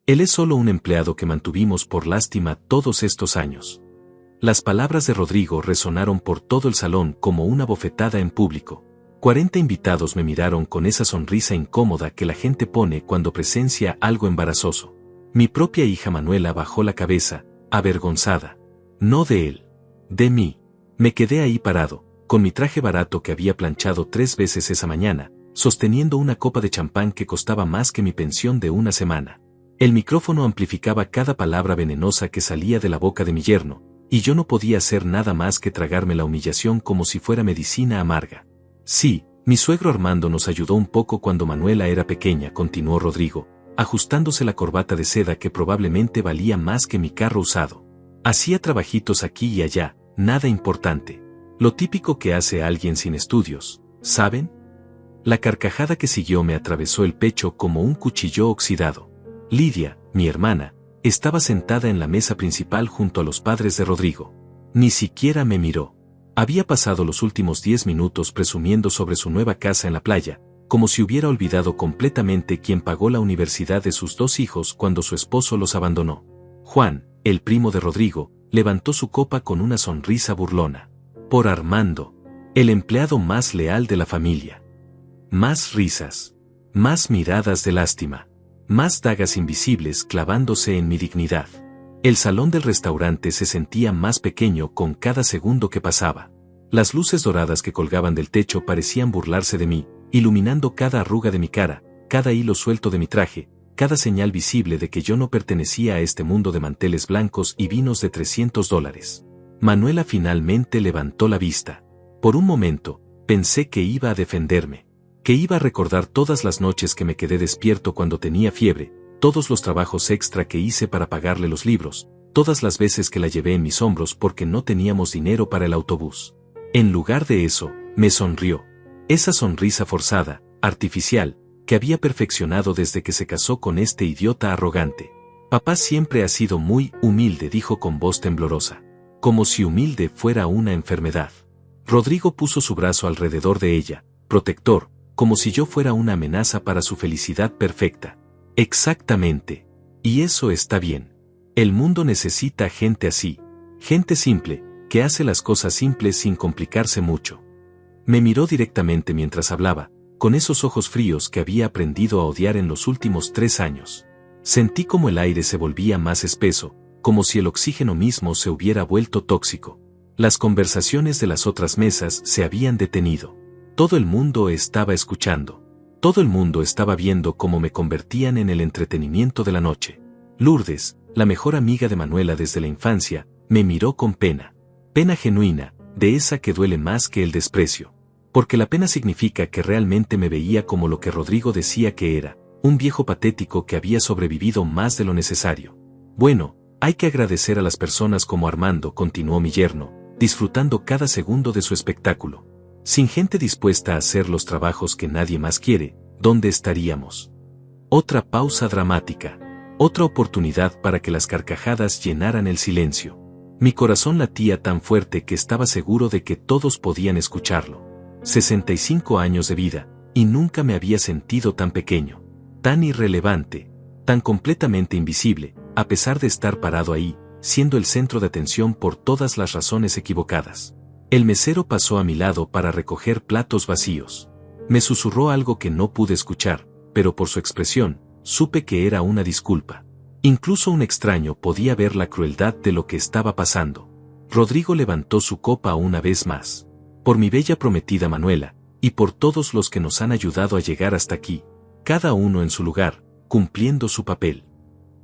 Él es solo un empleado que mantuvimos por lástima todos estos años. Las palabras de Rodrigo resonaron por todo el salón como una bofetada en público. 40 invitados me miraron con esa sonrisa incómoda que la gente pone cuando presencia algo embarazoso. Mi propia hija Manuela bajó la cabeza, avergonzada. No de él. De mí. Me quedé ahí parado, con mi traje barato que había planchado 3 veces esa mañana, sosteniendo una copa de champán que costaba más que mi pensión de una semana. El micrófono amplificaba cada palabra venenosa que salía de la boca de mi yerno, y yo no podía hacer nada más que tragarme la humillación como si fuera medicina amarga. Sí, mi suegro Armando nos ayudó un poco cuando Manuela era pequeña, continuó Rodrigo, ajustándose la corbata de seda que probablemente valía más que mi carro usado. Hacía trabajitos aquí y allá, nada importante. Lo típico que hace alguien sin estudios, ¿saben? La carcajada que siguió me atravesó el pecho como un cuchillo oxidado. Lidia, mi hermana, estaba sentada en la mesa principal junto a los padres de Rodrigo. Ni siquiera me miró. Había pasado los últimos 10 minutos presumiendo sobre su nueva casa en la playa, como si hubiera olvidado completamente quién pagó la universidad de sus 2 hijos cuando su esposo los abandonó. Juan, el primo de Rodrigo, levantó su copa con una sonrisa burlona. Por Armando, el empleado más leal de la familia. Más risas. Más miradas de lástima. Más dagas invisibles clavándose en mi dignidad. El salón del restaurante se sentía más pequeño con cada segundo que pasaba. Las luces doradas que colgaban del techo parecían burlarse de mí, iluminando cada arruga de mi cara, cada hilo suelto de mi traje, cada señal visible de que yo no pertenecía a este mundo de manteles blancos y vinos de $300. Manuela finalmente levantó la vista. Por un momento, pensé que iba a defenderme, que iba a recordar todas las noches que me quedé despierto cuando tenía fiebre, todos los trabajos extra que hice para pagarle los libros, todas las veces que la llevé en mis hombros porque no teníamos dinero para el autobús. En lugar de eso, me sonrió. Esa sonrisa forzada, artificial, que había perfeccionado desde que se casó con este idiota arrogante. Papá siempre ha sido muy humilde, dijo con voz temblorosa. Como si humilde fuera una enfermedad. Rodrigo puso su brazo alrededor de ella, protector, como si yo fuera una amenaza para su felicidad perfecta. Exactamente. Y eso está bien. El mundo necesita gente así. Gente simple, que hace las cosas simples sin complicarse mucho. Me miró directamente mientras hablaba, con esos ojos fríos que había aprendido a odiar en los últimos 3 años. Sentí como el aire se volvía más espeso, como si el oxígeno mismo se hubiera vuelto tóxico. Las conversaciones de las otras mesas se habían detenido. Todo el mundo estaba escuchando. Todo el mundo estaba viendo cómo me convertían en el entretenimiento de la noche. Lourdes, la mejor amiga de Manuela desde la infancia, me miró con pena. Pena genuina, de esa que duele más que el desprecio. Porque la pena significa que realmente me veía como lo que Rodrigo decía que era, un viejo patético que había sobrevivido más de lo necesario. Bueno, hay que agradecer a las personas como Armando, continuó mi yerno, disfrutando cada segundo de su espectáculo. Sin gente dispuesta a hacer los trabajos que nadie más quiere, ¿dónde estaríamos? Otra pausa dramática. Otra oportunidad para que las carcajadas llenaran el silencio. Mi corazón latía tan fuerte que estaba seguro de que todos podían escucharlo. 65 años de vida, y nunca me había sentido tan pequeño, tan irrelevante, tan completamente invisible, a pesar de estar parado ahí, siendo el centro de atención por todas las razones equivocadas. El mesero pasó a mi lado para recoger platos vacíos. Me susurró algo que no pude escuchar, pero por su expresión, supe que era una disculpa. Incluso un extraño podía ver la crueldad de lo que estaba pasando. Rodrigo levantó su copa una vez más. Por mi bella prometida Manuela, y por todos los que nos han ayudado a llegar hasta aquí, cada uno en su lugar, cumpliendo su papel.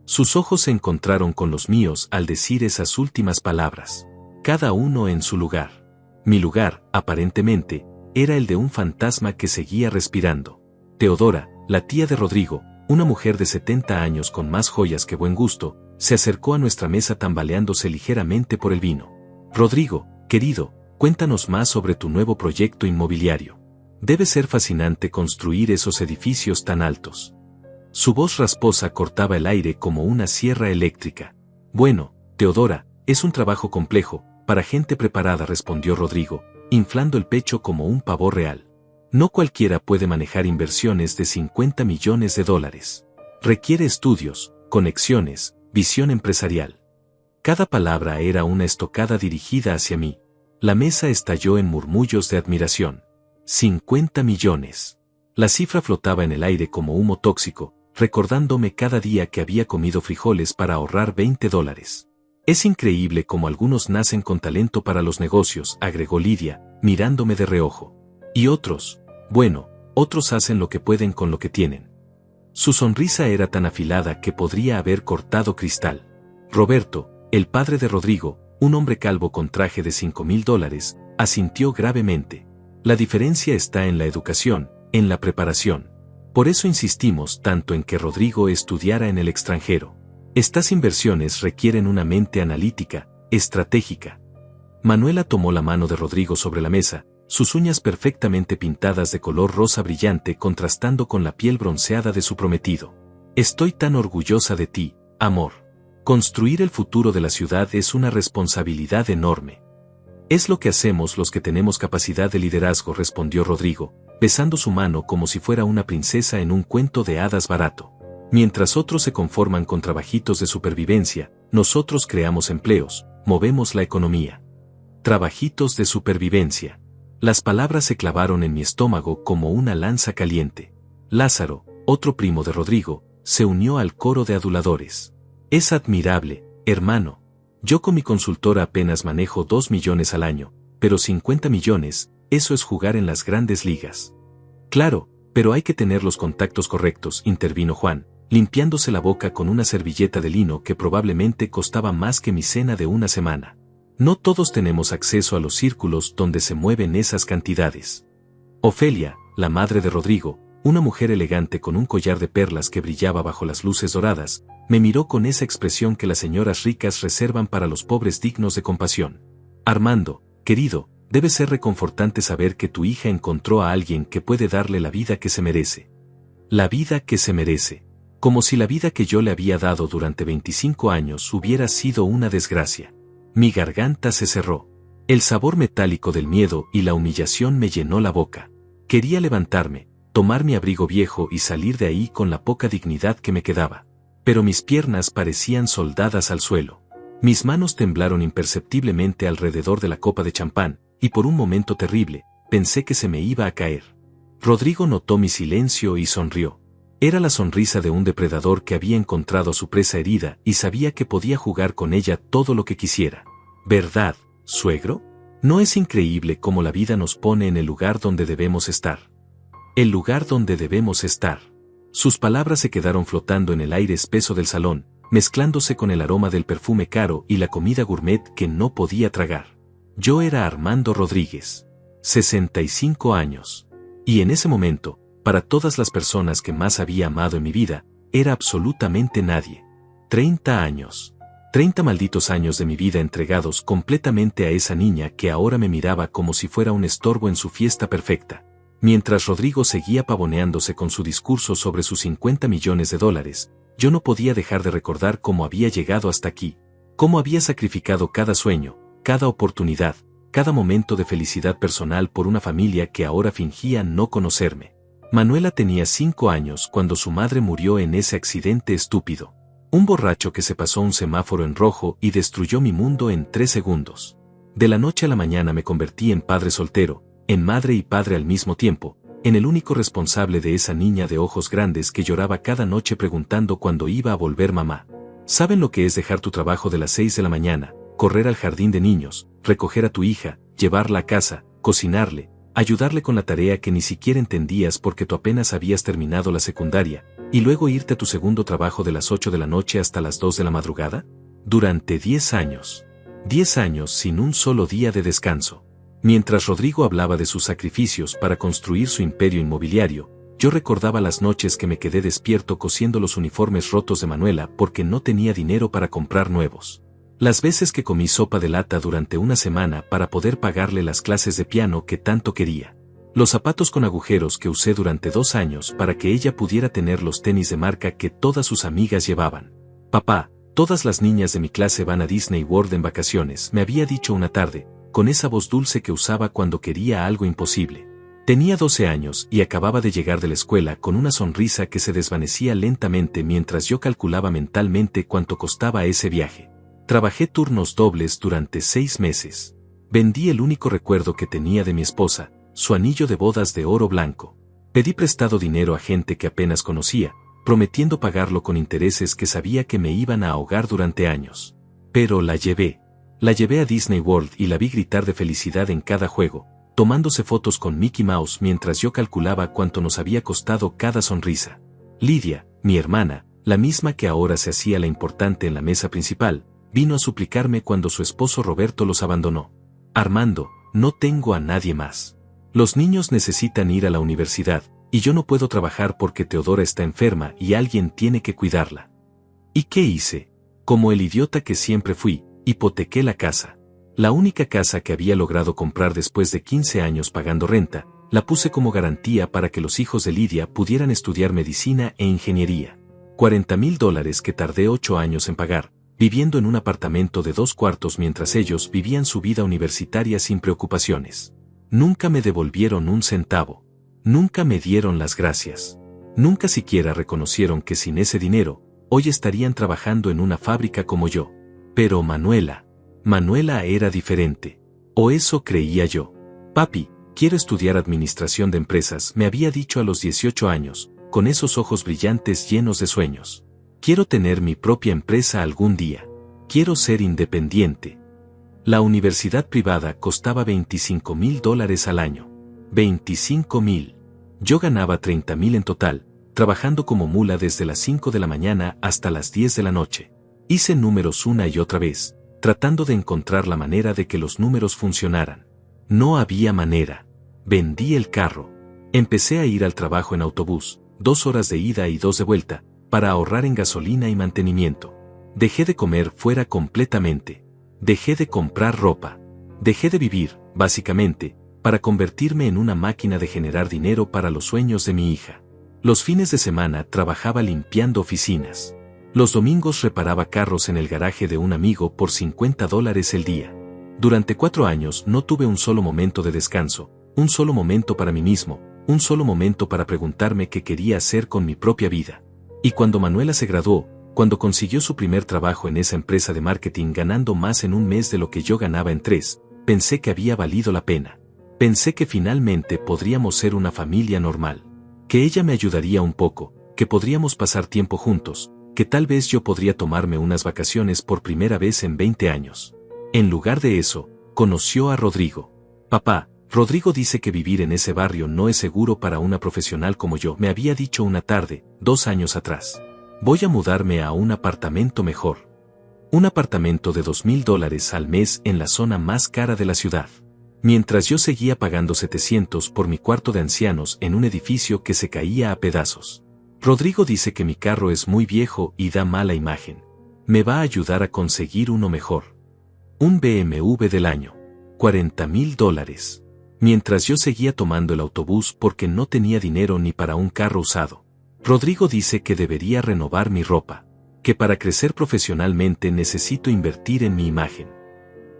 Sus ojos se encontraron con los míos al decir esas últimas palabras. Cada uno en su lugar. Mi lugar, aparentemente, era el de un fantasma que seguía respirando. Teodora, la tía de Rodrigo, una mujer de 70 años con más joyas que buen gusto, se acercó a nuestra mesa tambaleándose ligeramente por el vino. Rodrigo, querido, cuéntanos más sobre tu nuevo proyecto inmobiliario. Debe ser fascinante construir esos edificios tan altos. Su voz rasposa cortaba el aire como una sierra eléctrica. Bueno, Teodora, es un trabajo complejo, para gente preparada, respondió Rodrigo, inflando el pecho como un pavo real. No cualquiera puede manejar inversiones de $50 millones. Requiere estudios, conexiones, visión empresarial. Cada palabra era una estocada dirigida hacia mí. La mesa estalló en murmullos de admiración. 50 millones. La cifra flotaba en el aire como humo tóxico, recordándome cada día que había comido frijoles para ahorrar $20. Es increíble cómo algunos nacen con talento para los negocios, agregó Lidia, mirándome de reojo. Y otros, bueno, otros hacen lo que pueden con lo que tienen. Su sonrisa era tan afilada que podría haber cortado cristal. Roberto, el padre de Rodrigo, un hombre calvo con traje de $5,000, asintió gravemente. La diferencia está en la educación, en la preparación. Por eso insistimos tanto en que Rodrigo estudiara en el extranjero. Estas inversiones requieren una mente analítica, estratégica. Manuela tomó la mano de Rodrigo sobre la mesa, sus uñas perfectamente pintadas de color rosa brillante contrastando con la piel bronceada de su prometido. Estoy tan orgullosa de ti, amor. Construir el futuro de la ciudad es una responsabilidad enorme. Es lo que hacemos los que tenemos capacidad de liderazgo, respondió Rodrigo, besando su mano como si fuera una princesa en un cuento de hadas barato. Mientras otros se conforman con trabajitos de supervivencia, nosotros creamos empleos, movemos la economía. Trabajitos de supervivencia. Las palabras se clavaron en mi estómago como una lanza caliente. Lázaro, otro primo de Rodrigo, se unió al coro de aduladores. Es admirable, hermano. Yo con mi consultora apenas manejo 2 millones al año, pero 50 millones, eso es jugar en las grandes ligas. Claro, pero hay que tener los contactos correctos, intervino Juan, limpiándose la boca con una servilleta de lino que probablemente costaba más que mi cena de una semana. No todos tenemos acceso a los círculos donde se mueven esas cantidades. Ofelia, la madre de Rodrigo, una mujer elegante con un collar de perlas que brillaba bajo las luces doradas, me miró con esa expresión que las señoras ricas reservan para los pobres dignos de compasión. Armando, querido, debe ser reconfortante saber que tu hija encontró a alguien que puede darle la vida que se merece. La vida que se merece. Como si la vida que yo le había dado durante 25 años hubiera sido una desgracia. Mi garganta se cerró. El sabor metálico del miedo y la humillación me llenó la boca. Quería levantarme, tomar mi abrigo viejo y salir de ahí con la poca dignidad que me quedaba. Pero mis piernas parecían soldadas al suelo. Mis manos temblaron imperceptiblemente alrededor de la copa de champán, y por un momento terrible, pensé que se me iba a caer. Rodrigo notó mi silencio y sonrió. Era la sonrisa de un depredador que había encontrado a su presa herida y sabía que podía jugar con ella todo lo que quisiera. ¿Verdad, suegro? ¿No es increíble cómo la vida nos pone en el lugar donde debemos estar? El lugar donde debemos estar. Sus palabras se quedaron flotando en el aire espeso del salón, mezclándose con el aroma del perfume caro y la comida gourmet que no podía tragar. Yo era Armando Rodríguez. 65 años. Y en ese momento, para todas las personas que más había amado en mi vida, era absolutamente nadie. 30 años. 30 malditos años de mi vida entregados completamente a esa niña que ahora me miraba como si fuera un estorbo en su fiesta perfecta. Mientras Rodrigo seguía pavoneándose con su discurso sobre sus 50 millones de dólares, yo no podía dejar de recordar cómo había llegado hasta aquí, cómo había sacrificado cada sueño, cada oportunidad, cada momento de felicidad personal por una familia que ahora fingía no conocerme. Manuela tenía 5 años cuando su madre murió en ese accidente estúpido. Un borracho que se pasó un semáforo en rojo y destruyó mi mundo en 3 segundos. De la noche a la mañana me convertí en padre soltero, en madre y padre al mismo tiempo, en el único responsable de esa niña de ojos grandes que lloraba cada noche preguntando cuándo iba a volver mamá. ¿Saben lo que es dejar tu trabajo de las 6 de la mañana, correr al jardín de niños, recoger a tu hija, llevarla a casa, cocinarle, ayudarle con la tarea que ni siquiera entendías porque tú apenas habías terminado la secundaria, y luego irte a tu segundo trabajo de las 8 de la noche hasta las 2 de la madrugada? Durante 10 años. 10 años sin un solo día de descanso. Mientras Rodrigo hablaba de sus sacrificios para construir su imperio inmobiliario, yo recordaba las noches que me quedé despierto cosiendo los uniformes rotos de Manuela porque no tenía dinero para comprar nuevos. Las veces que comí sopa de lata durante una semana para poder pagarle las clases de piano que tanto quería. Los zapatos con agujeros que usé durante 2 años para que ella pudiera tener los tenis de marca que todas sus amigas llevaban. Papá, todas las niñas de mi clase van a Disney World en vacaciones, me había dicho una tarde, con esa voz dulce que usaba cuando quería algo imposible. Tenía 12 años y acababa de llegar de la escuela con una sonrisa que se desvanecía lentamente mientras yo calculaba mentalmente cuánto costaba ese viaje. Trabajé turnos dobles durante 6 meses. Vendí el único recuerdo que tenía de mi esposa, su anillo de bodas de oro blanco. Pedí prestado dinero a gente que apenas conocía, prometiendo pagarlo con intereses que sabía que me iban a ahogar durante años. Pero la llevé. La llevé a Disney World y la vi gritar de felicidad en cada juego, tomándose fotos con Mickey Mouse mientras yo calculaba cuánto nos había costado cada sonrisa. Lidia, mi hermana, la misma que ahora se hacía la importante en la mesa principal, vino a suplicarme cuando su esposo Roberto los abandonó. Armando, no tengo a nadie más. Los niños necesitan ir a la universidad, y yo no puedo trabajar porque Teodora está enferma y alguien tiene que cuidarla. ¿Y qué hice? Como el idiota que siempre fui, hipotequé la casa. La única casa que había logrado comprar después de 15 años pagando renta, la puse como garantía para que los hijos de Lidia pudieran estudiar medicina e ingeniería. $40,000 que tardé 8 años en pagar, viviendo en un apartamento de 2 cuartos mientras ellos vivían su vida universitaria sin preocupaciones. Nunca me devolvieron un centavo. Nunca me dieron las gracias. Nunca siquiera reconocieron que sin ese dinero, hoy estarían trabajando en una fábrica como yo. Pero Manuela era diferente. O eso creía yo. Papi, quiero estudiar administración de empresas, me había dicho a los 18 años, con esos ojos brillantes llenos de sueños. Quiero tener mi propia empresa algún día. Quiero ser independiente. La universidad privada costaba $25,000 al año. 25,000. Yo ganaba 30,000 en total, trabajando como mula desde las 5 de la mañana hasta las 10 de la noche. Hice números una y otra vez, tratando de encontrar la manera de que los números funcionaran. No había manera. Vendí el carro. Empecé a ir al trabajo en autobús, 2 horas de ida y 2 de vuelta, para ahorrar en gasolina y mantenimiento. Dejé de comer fuera completamente. Dejé de comprar ropa. Dejé de vivir, básicamente, para convertirme en una máquina de generar dinero para los sueños de mi hija. Los fines de semana trabajaba limpiando oficinas. Los domingos reparaba carros en el garaje de un amigo por $50 el día. Durante 4 años no tuve un solo momento de descanso, un solo momento para mí mismo, un solo momento para preguntarme qué quería hacer con mi propia vida. Y cuando Manuela se graduó, cuando consiguió su primer trabajo en esa empresa de marketing ganando más en un mes de lo que yo ganaba en 3, pensé que había valido la pena. Pensé que finalmente podríamos ser una familia normal. Que ella me ayudaría un poco, que podríamos pasar tiempo juntos, que tal vez yo podría tomarme unas vacaciones por primera vez en 20 años. En lugar de eso, conoció a Rodrigo. Papá, Rodrigo dice que vivir en ese barrio no es seguro para una profesional como yo, me había dicho una tarde, 2 años atrás. Voy a mudarme a un apartamento mejor. Un apartamento de $2,000 al mes en la zona más cara de la ciudad. Mientras yo seguía pagando $700 por mi cuarto de ancianos en un edificio que se caía a pedazos. Rodrigo dice que mi carro es muy viejo y da mala imagen. Me va a ayudar a conseguir uno mejor. Un BMW del año. $40,000. Mientras yo seguía tomando el autobús porque no tenía dinero ni para un carro usado. Rodrigo dice que debería renovar mi ropa. Que para crecer profesionalmente necesito invertir en mi imagen.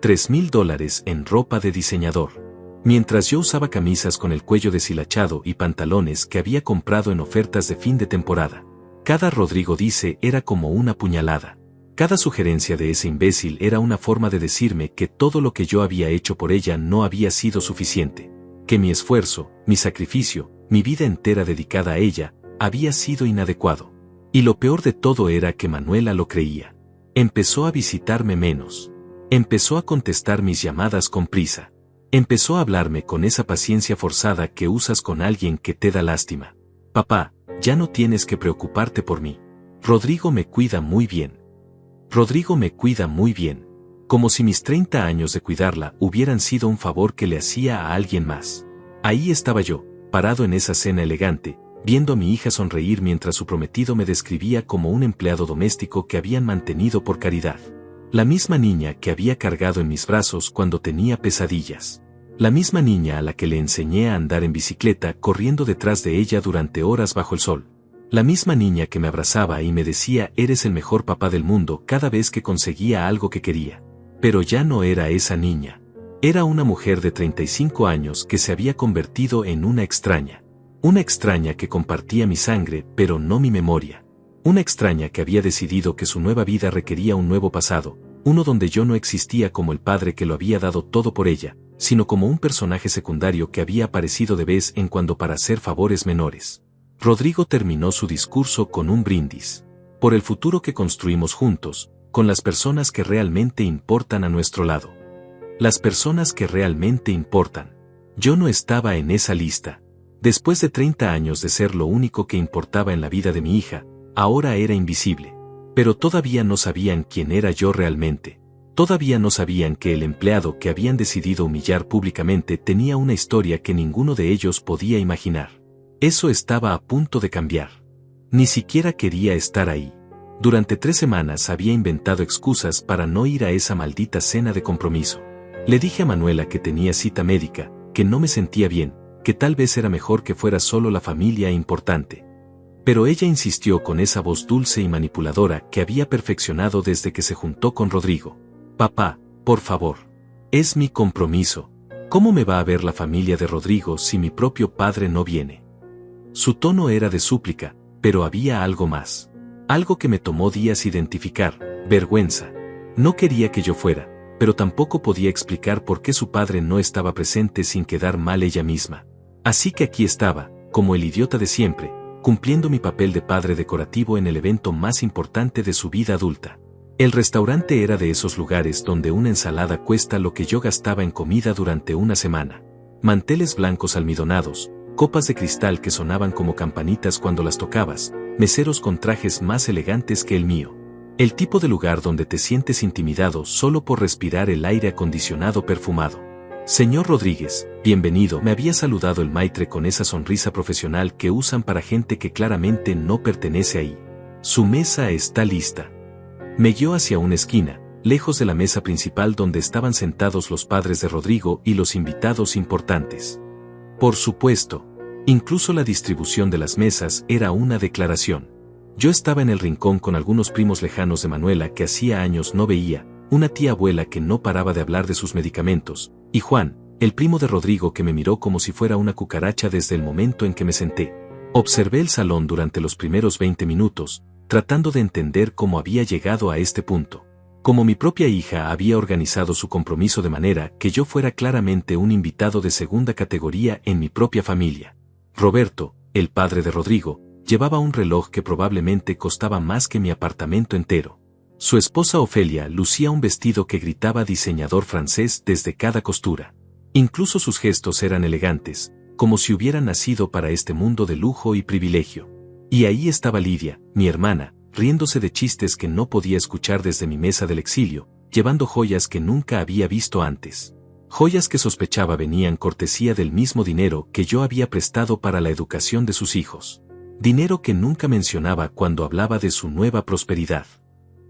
$3,000 en ropa de diseñador. Mientras yo usaba camisas con el cuello deshilachado y pantalones que había comprado en ofertas de fin de temporada. Cada Rodrigo dice era como una puñalada. Cada sugerencia de ese imbécil era una forma de decirme que todo lo que yo había hecho por ella no había sido suficiente. Que mi esfuerzo, mi sacrificio, mi vida entera dedicada a ella, había sido inadecuado. Y lo peor de todo era que Manuela lo creía. Empezó a visitarme menos. Empezó a contestar mis llamadas con prisa. Empezó a hablarme con esa paciencia forzada que usas con alguien que te da lástima. Papá, ya no tienes que preocuparte por mí. Rodrigo me cuida muy bien. Rodrigo me cuida muy bien. Como si mis 30 años de cuidarla hubieran sido un favor que le hacía a alguien más. Ahí estaba yo, parado en esa cena elegante, viendo a mi hija sonreír mientras su prometido me describía como un empleado doméstico que habían mantenido por caridad. La misma niña que había cargado en mis brazos cuando tenía pesadillas. La misma niña a la que le enseñé a andar en bicicleta corriendo detrás de ella durante horas bajo el sol. La misma niña que me abrazaba y me decía eres el mejor papá del mundo cada vez que conseguía algo que quería. Pero ya no era esa niña. Era una mujer de 35 años que se había convertido en una extraña. Una extraña que compartía mi sangre, pero no mi memoria. Una extraña que había decidido que su nueva vida requería un nuevo pasado, uno donde yo no existía como el padre que lo había dado todo por ella, sino como un personaje secundario que había aparecido de vez en cuando para hacer favores menores. Rodrigo terminó su discurso con un brindis. Por el futuro que construimos juntos, con las personas que realmente importan a nuestro lado. Las personas que realmente importan. Yo no estaba en esa lista. Después de 30 años de ser lo único que importaba en la vida de mi hija, ahora era invisible. Pero todavía no sabían quién era yo realmente. Todavía no sabían que el empleado que habían decidido humillar públicamente tenía una historia que ninguno de ellos podía imaginar. Eso estaba a punto de cambiar. Ni siquiera quería estar ahí. Durante 3 semanas había inventado excusas para no ir a esa maldita cena de compromiso. Le dije a Manuela que tenía cita médica, que no me sentía bien, que tal vez era mejor que fuera solo la familia importante. Pero ella insistió con esa voz dulce y manipuladora que había perfeccionado desde que se juntó con Rodrigo. Papá, por favor. Es mi compromiso. ¿Cómo me va a ver la familia de Rodrigo si mi propio padre no viene? Su tono era de súplica, pero había algo más. Algo que me tomó días identificar, vergüenza. No quería que yo fuera, pero tampoco podía explicar por qué su padre no estaba presente sin quedar mal ella misma. Así que aquí estaba, como el idiota de siempre, cumpliendo mi papel de padre decorativo en el evento más importante de su vida adulta. El restaurante era de esos lugares donde una ensalada cuesta lo que yo gastaba en comida durante una semana. Manteles blancos almidonados, copas de cristal que sonaban como campanitas cuando las tocabas, meseros con trajes más elegantes que el mío. El tipo de lugar donde te sientes intimidado solo por respirar el aire acondicionado perfumado. Señor Rodríguez, bienvenido, me había saludado el maitre con esa sonrisa profesional que usan para gente que claramente no pertenece ahí. Su mesa está lista. Me guió hacia una esquina, lejos de la mesa principal donde estaban sentados los padres de Rodrigo y los invitados importantes. Por supuesto, incluso la distribución de las mesas era una declaración. Yo estaba en el rincón con algunos primos lejanos de Manuela que hacía años no veía, una tía abuela que no paraba de hablar de sus medicamentos, y Juan, el primo de Rodrigo que me miró como si fuera una cucaracha desde el momento en que me senté. Observé el salón durante los primeros 20 minutos, tratando de entender cómo había llegado a este punto. Como mi propia hija había organizado su compromiso de manera que yo fuera claramente un invitado de segunda categoría en mi propia familia. Roberto, el padre de Rodrigo, llevaba un reloj que probablemente costaba más que mi apartamento entero. Su esposa Ofelia lucía un vestido que gritaba diseñador francés desde cada costura. Incluso sus gestos eran elegantes, como si hubieran nacido para este mundo de lujo y privilegio. Y ahí estaba Lidia, mi hermana, riéndose de chistes que no podía escuchar desde mi mesa del exilio, llevando joyas que nunca había visto antes. Joyas que sospechaba venían cortesía del mismo dinero que yo había prestado para la educación de sus hijos. Dinero que nunca mencionaba cuando hablaba de su nueva prosperidad.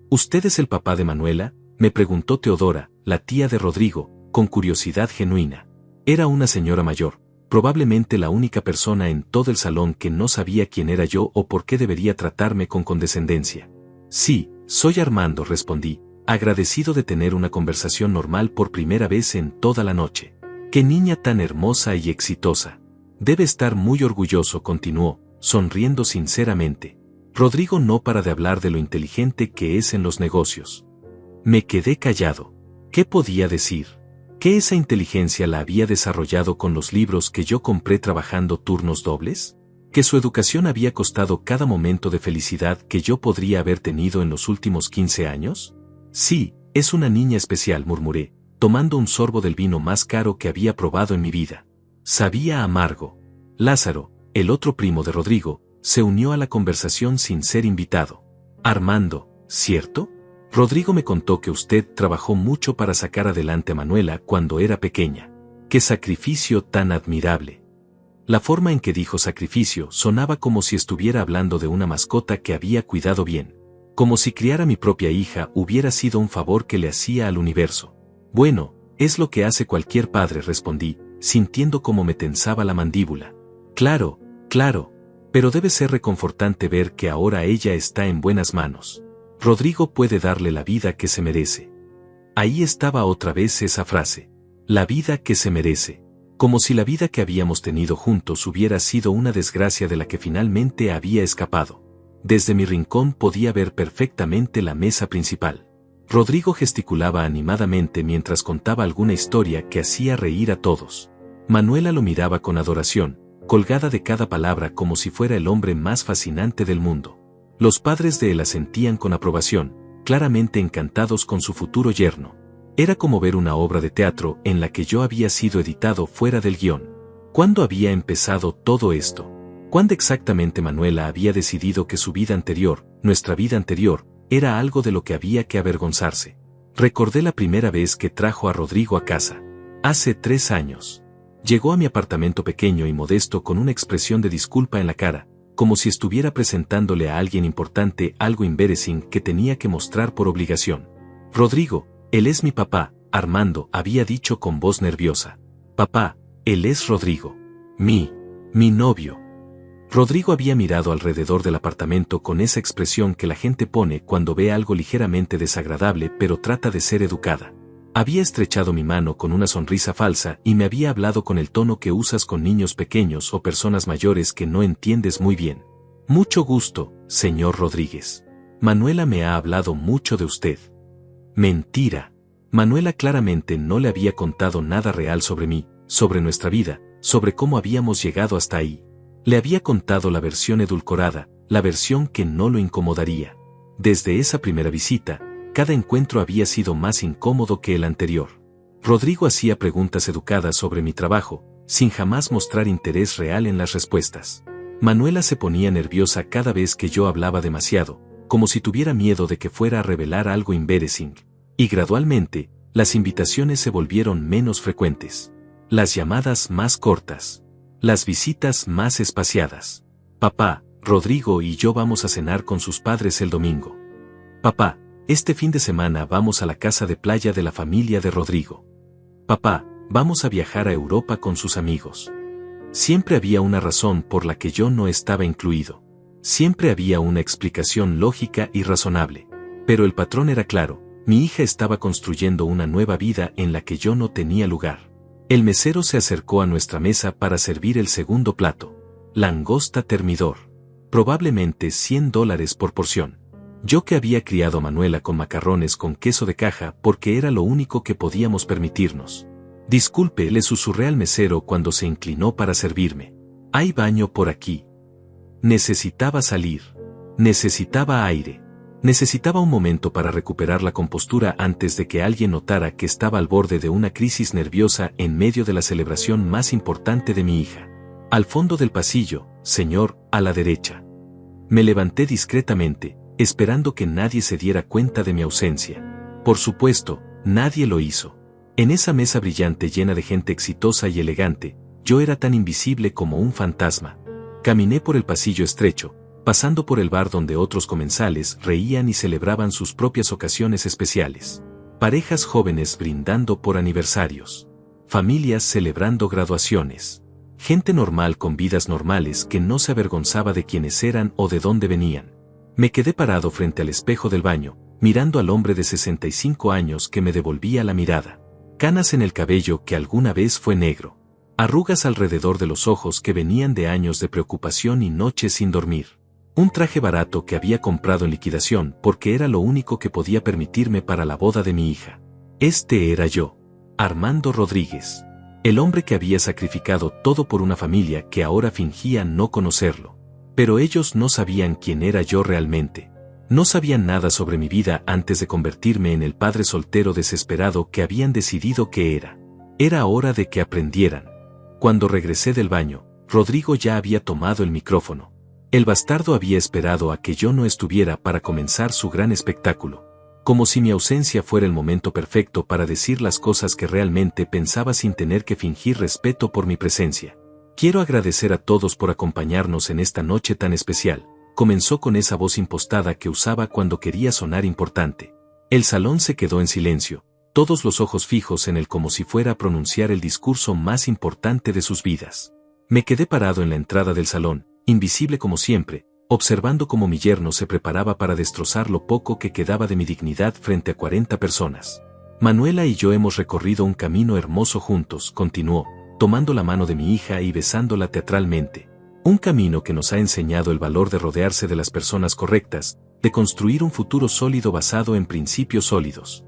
¿Usted es el papá de Manuela?, me preguntó Teodora, la tía de Rodrigo, con curiosidad genuina. Era una señora mayor, probablemente la única persona en todo el salón que no sabía quién era yo o por qué debería tratarme con condescendencia. Sí, soy Armando, respondí, agradecido de tener una conversación normal por primera vez en toda la noche. ¡Qué niña tan hermosa y exitosa! Debe estar muy orgulloso, continuó, sonriendo sinceramente. Rodrigo no para de hablar de lo inteligente que es en los negocios. Me quedé callado. ¿Qué podía decir? ¿Que esa inteligencia la había desarrollado con los libros que yo compré trabajando turnos dobles? ¿Que su educación había costado cada momento de felicidad que yo podría haber tenido en los últimos 15 años? Sí, es una niña especial, murmuré, tomando un sorbo del vino más caro que había probado en mi vida. Sabía amargo. Lázaro, el otro primo de Rodrigo, se unió a la conversación sin ser invitado. Armando, ¿cierto? Rodrigo me contó que usted trabajó mucho para sacar adelante a Manuela cuando era pequeña. ¡Qué sacrificio tan admirable! La forma en que dijo sacrificio sonaba como si estuviera hablando de una mascota que había cuidado bien. Como si criar a mi propia hija hubiera sido un favor que le hacía al universo. Bueno, es lo que hace cualquier padre, respondí, sintiendo cómo me tensaba la mandíbula. Claro, claro. Pero debe ser reconfortante ver que ahora ella está en buenas manos. Rodrigo puede darle la vida que se merece. Ahí estaba otra vez esa frase. La vida que se merece. Como si la vida que habíamos tenido juntos hubiera sido una desgracia de la que finalmente había escapado. Desde mi rincón podía ver perfectamente la mesa principal. Rodrigo gesticulaba animadamente mientras contaba alguna historia que hacía reír a todos. Manuela lo miraba con adoración, colgada de cada palabra como si fuera el hombre más fascinante del mundo. Los padres de él asentían con aprobación, claramente encantados con su futuro yerno. Era como ver una obra de teatro en la que yo había sido editado fuera del guión. ¿Cuándo había empezado todo esto? ¿Cuándo exactamente Manuela había decidido que su vida anterior, nuestra vida anterior, era algo de lo que había que avergonzarse? Recordé la primera vez que trajo a Rodrigo a casa. Hace 3 años. Llegó a mi apartamento pequeño y modesto con una expresión de disculpa en la cara, como si estuviera presentándole a alguien importante algo embarrassing que tenía que mostrar por obligación. Rodrigo, él es mi papá, Armando había dicho con voz nerviosa. Papá, él es Rodrigo. Mi novio. Rodrigo había mirado alrededor del apartamento con esa expresión que la gente pone cuando ve algo ligeramente desagradable pero trata de ser educada. Había estrechado mi mano con una sonrisa falsa y me había hablado con el tono que usas con niños pequeños o personas mayores que no entiendes muy bien. Mucho gusto, señor Rodríguez. Manuela me ha hablado mucho de usted. Mentira. Manuela claramente no le había contado nada real sobre mí, sobre nuestra vida, sobre cómo habíamos llegado hasta ahí. Le había contado la versión edulcorada, la versión que no lo incomodaría. Desde esa primera visita, cada encuentro había sido más incómodo que el anterior. Rodrigo hacía preguntas educadas sobre mi trabajo, sin jamás mostrar interés real en las respuestas. Manuela se ponía nerviosa cada vez que yo hablaba demasiado, como si tuviera miedo de que fuera a revelar algo embarrassing. Y gradualmente, las invitaciones se volvieron menos frecuentes. Las llamadas más cortas. Las visitas más espaciadas. Papá, Rodrigo y yo vamos a cenar con sus padres el domingo. Papá, este fin de semana vamos a la casa de playa de la familia de Rodrigo. Papá, vamos a viajar a Europa con sus amigos. Siempre había una razón por la que yo no estaba incluido. Siempre había una explicación lógica y razonable. Pero el patrón era claro, mi hija estaba construyendo una nueva vida en la que yo no tenía lugar. El mesero se acercó a nuestra mesa para servir el segundo plato. Langosta termidor. Probablemente $100 por porción. Yo que había criado a Manuela con macarrones con queso de caja porque era lo único que podíamos permitirnos. Disculpe, le susurré al mesero cuando se inclinó para servirme. Hay baño por aquí. Necesitaba salir. Necesitaba aire. Necesitaba un momento para recuperar la compostura antes de que alguien notara que estaba al borde de una crisis nerviosa en medio de la celebración más importante de mi hija. Al fondo del pasillo, señor, a la derecha. Me levanté discretamente, esperando que nadie se diera cuenta de mi ausencia. Por supuesto, nadie lo hizo. En esa mesa brillante llena de gente exitosa y elegante, yo era tan invisible como un fantasma. Caminé por el pasillo estrecho, pasando por el bar donde otros comensales reían y celebraban sus propias ocasiones especiales. Parejas jóvenes brindando por aniversarios. Familias celebrando graduaciones. Gente normal con vidas normales que no se avergonzaba de quiénes eran o de dónde venían. Me quedé parado frente al espejo del baño, mirando al hombre de 65 años que me devolvía la mirada. Canas en el cabello que alguna vez fue negro. Arrugas alrededor de los ojos que venían de años de preocupación y noches sin dormir. Un traje barato que había comprado en liquidación porque era lo único que podía permitirme para la boda de mi hija. Este era yo, Armando Rodríguez. El hombre que había sacrificado todo por una familia que ahora fingía no conocerlo. Pero ellos no sabían quién era yo realmente. No sabían nada sobre mi vida antes de convertirme en el padre soltero desesperado que habían decidido que era. Era hora de que aprendieran. Cuando regresé del baño, Rodrigo ya había tomado el micrófono. El bastardo había esperado a que yo no estuviera para comenzar su gran espectáculo. Como si mi ausencia fuera el momento perfecto para decir las cosas que realmente pensaba sin tener que fingir respeto por mi presencia. Quiero agradecer a todos por acompañarnos en esta noche tan especial. Comenzó con esa voz impostada que usaba cuando quería sonar importante. El salón se quedó en silencio, todos los ojos fijos en él como si fuera a pronunciar el discurso más importante de sus vidas. Me quedé parado en la entrada del salón, invisible como siempre, observando cómo mi yerno se preparaba para destrozar lo poco que quedaba de mi dignidad frente a 40 personas. Manuela y yo hemos recorrido un camino hermoso juntos, continuó, tomando la mano de mi hija y besándola teatralmente. Un camino que nos ha enseñado el valor de rodearse de las personas correctas, de construir un futuro sólido basado en principios sólidos.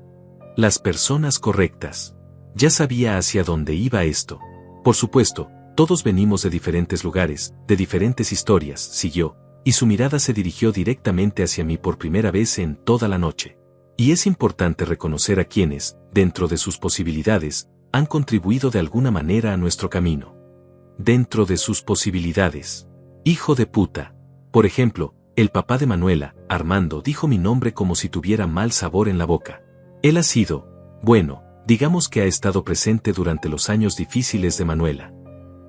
Las personas correctas. Ya sabía hacia dónde iba esto. Por supuesto, todos venimos de diferentes lugares, de diferentes historias, siguió, y su mirada se dirigió directamente hacia mí por primera vez en toda la noche. Y es importante reconocer a quienes, dentro de sus posibilidades, han contribuido de alguna manera a nuestro camino. Dentro de sus posibilidades. Hijo de puta. Por ejemplo, el papá de Manuela, Armando, dijo mi nombre como si tuviera mal sabor en la boca. Él ha sido, bueno, digamos que ha estado presente durante los años difíciles de Manuela.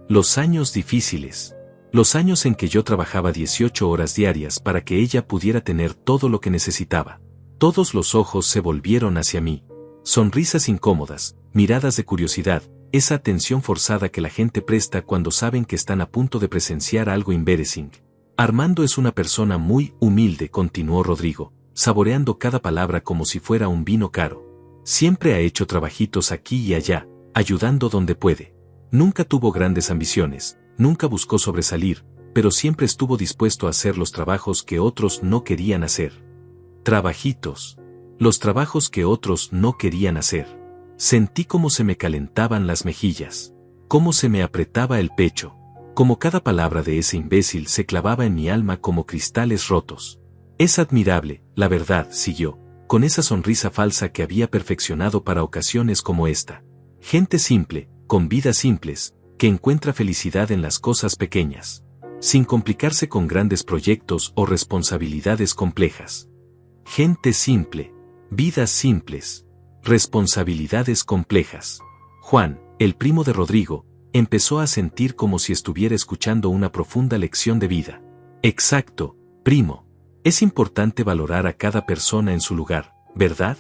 Los años difíciles. Los años en que yo trabajaba 18 horas diarias para que ella pudiera tener todo lo que necesitaba. Todos los ojos se volvieron hacia mí. Sonrisas incómodas, miradas de curiosidad, esa atención forzada que la gente presta cuando saben que están a punto de presenciar algo embarrassing. Armando es una persona muy humilde, continuó Rodrigo, saboreando cada palabra como si fuera un vino caro. Siempre ha hecho trabajitos aquí y allá, ayudando donde puede. Nunca tuvo grandes ambiciones, nunca buscó sobresalir, pero siempre estuvo dispuesto a hacer los trabajos que otros no querían hacer. Trabajitos. Los trabajos que otros no querían hacer. Sentí cómo se me calentaban las mejillas, cómo se me apretaba el pecho, cómo cada palabra de ese imbécil se clavaba en mi alma como cristales rotos. Es admirable, la verdad, siguió, con esa sonrisa falsa que había perfeccionado para ocasiones como esta. Gente simple, con vidas simples, que encuentra felicidad en las cosas pequeñas, sin complicarse con grandes proyectos o responsabilidades complejas. Gente simple, vidas simples, responsabilidades complejas. Juan, el primo de Rodrigo, empezó a sentir como si estuviera escuchando una profunda lección de vida. Exacto, primo. Es importante valorar a cada persona en su lugar, ¿verdad?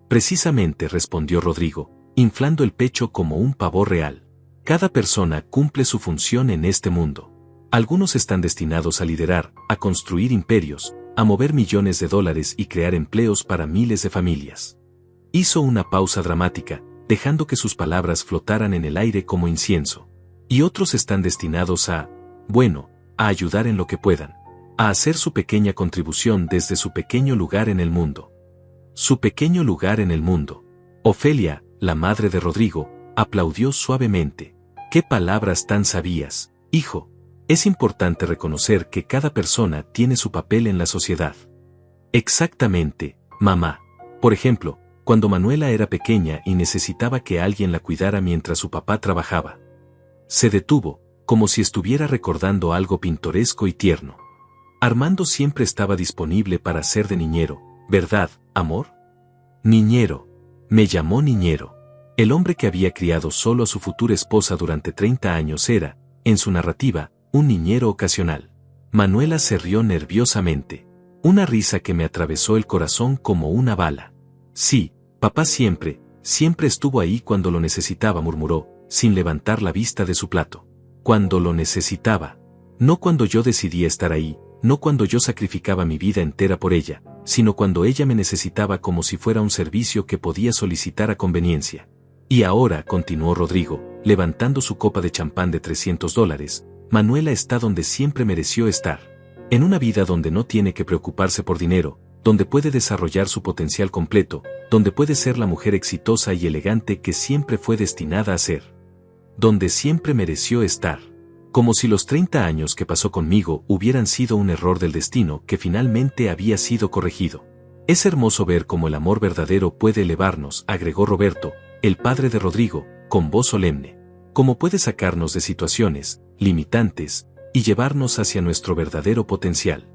Precisamente, respondió Rodrigo, inflando el pecho como un pavo real. Cada persona cumple su función en este mundo. Algunos están destinados a liderar, a construir imperios, a mover millones de dólares y crear empleos para miles de familias. Hizo una pausa dramática, dejando que sus palabras flotaran en el aire como incienso. Y otros están destinados a, bueno, a ayudar en lo que puedan, a hacer su pequeña contribución desde su pequeño lugar en el mundo. Su pequeño lugar en el mundo. Ofelia, la madre de Rodrigo, aplaudió suavemente. ¡Qué palabras tan sabias, hijo! Es importante reconocer que cada persona tiene su papel en la sociedad. Exactamente, mamá. Por ejemplo, cuando Manuela era pequeña y necesitaba que alguien la cuidara mientras su papá trabajaba. Se detuvo, como si estuviera recordando algo pintoresco y tierno. Armando siempre estaba disponible para ser de niñero, ¿verdad, amor? Niñero. Me llamó niñero. El hombre que había criado solo a su futura esposa durante 30 años era, en su narrativa, un niñero ocasional. Manuela se rió nerviosamente. Una risa que me atravesó el corazón como una bala. Sí, papá siempre estuvo ahí cuando lo necesitaba, murmuró, sin levantar la vista de su plato. Cuando lo necesitaba. No cuando yo decidía estar ahí, no cuando yo sacrificaba mi vida entera por ella, sino cuando ella me necesitaba como si fuera un servicio que podía solicitar a conveniencia. Y ahora, continuó Rodrigo, levantando su copa de champán de $300, Manuela está donde siempre mereció estar. En una vida donde no tiene que preocuparse por dinero, donde puede desarrollar su potencial completo, donde puede ser la mujer exitosa y elegante que siempre fue destinada a ser. Donde siempre mereció estar. Como si los 30 años que pasó conmigo hubieran sido un error del destino que finalmente había sido corregido. Es hermoso ver cómo el amor verdadero puede elevarnos, agregó Roberto, el padre de Rodrigo, con voz solemne. Cómo puede sacarnos de situaciones limitantes y llevarnos hacia nuestro verdadero potencial.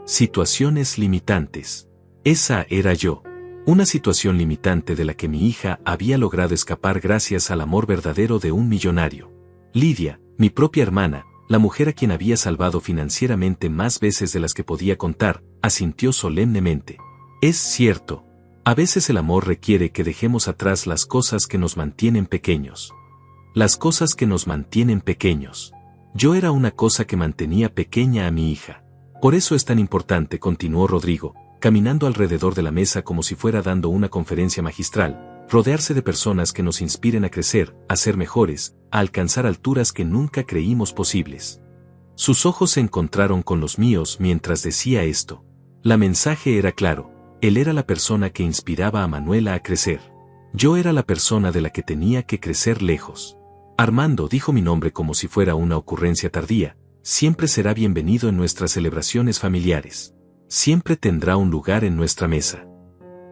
Situaciones limitantes. Esa era yo. Una situación limitante de la que mi hija había logrado escapar gracias al amor verdadero de un millonario. Lidia, mi propia hermana, la mujer a quien había salvado financieramente más veces de las que podía contar, asintió solemnemente. Es cierto. A veces el amor requiere que dejemos atrás las cosas que nos mantienen pequeños. Las cosas que nos mantienen pequeños. Yo era una cosa que mantenía pequeña a mi hija. Por eso es tan importante, continuó Rodrigo, caminando alrededor de la mesa como si fuera dando una conferencia magistral, rodearse de personas que nos inspiren a crecer, a ser mejores, a alcanzar alturas que nunca creímos posibles. Sus ojos se encontraron con los míos mientras decía esto. La mensaje era claro, él era la persona que inspiraba a Manuela a crecer. Yo era la persona de la que tenía que crecer lejos. Armando dijo mi nombre como si fuera una ocurrencia tardía, siempre será bienvenido en nuestras celebraciones familiares. Siempre tendrá un lugar en nuestra mesa.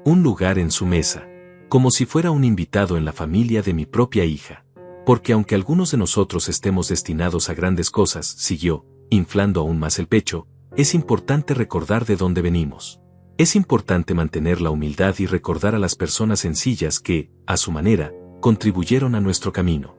Un lugar en su mesa. Como si fuera un invitado en la familia de mi propia hija. Porque aunque algunos de nosotros estemos destinados a grandes cosas, siguió, inflando aún más el pecho, es importante recordar de dónde venimos. Es importante mantener la humildad y recordar a las personas sencillas que, a su manera, contribuyeron a nuestro camino.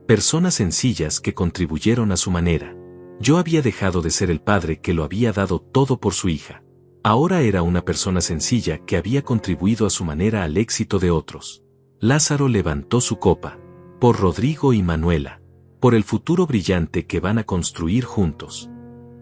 Personas sencillas que contribuyeron a su manera. Yo había dejado de ser el padre que lo había dado todo por su hija. Ahora era una persona sencilla que había contribuido a su manera al éxito de otros. Lázaro levantó su copa. Por Rodrigo y Manuela. Por el futuro brillante que van a construir juntos.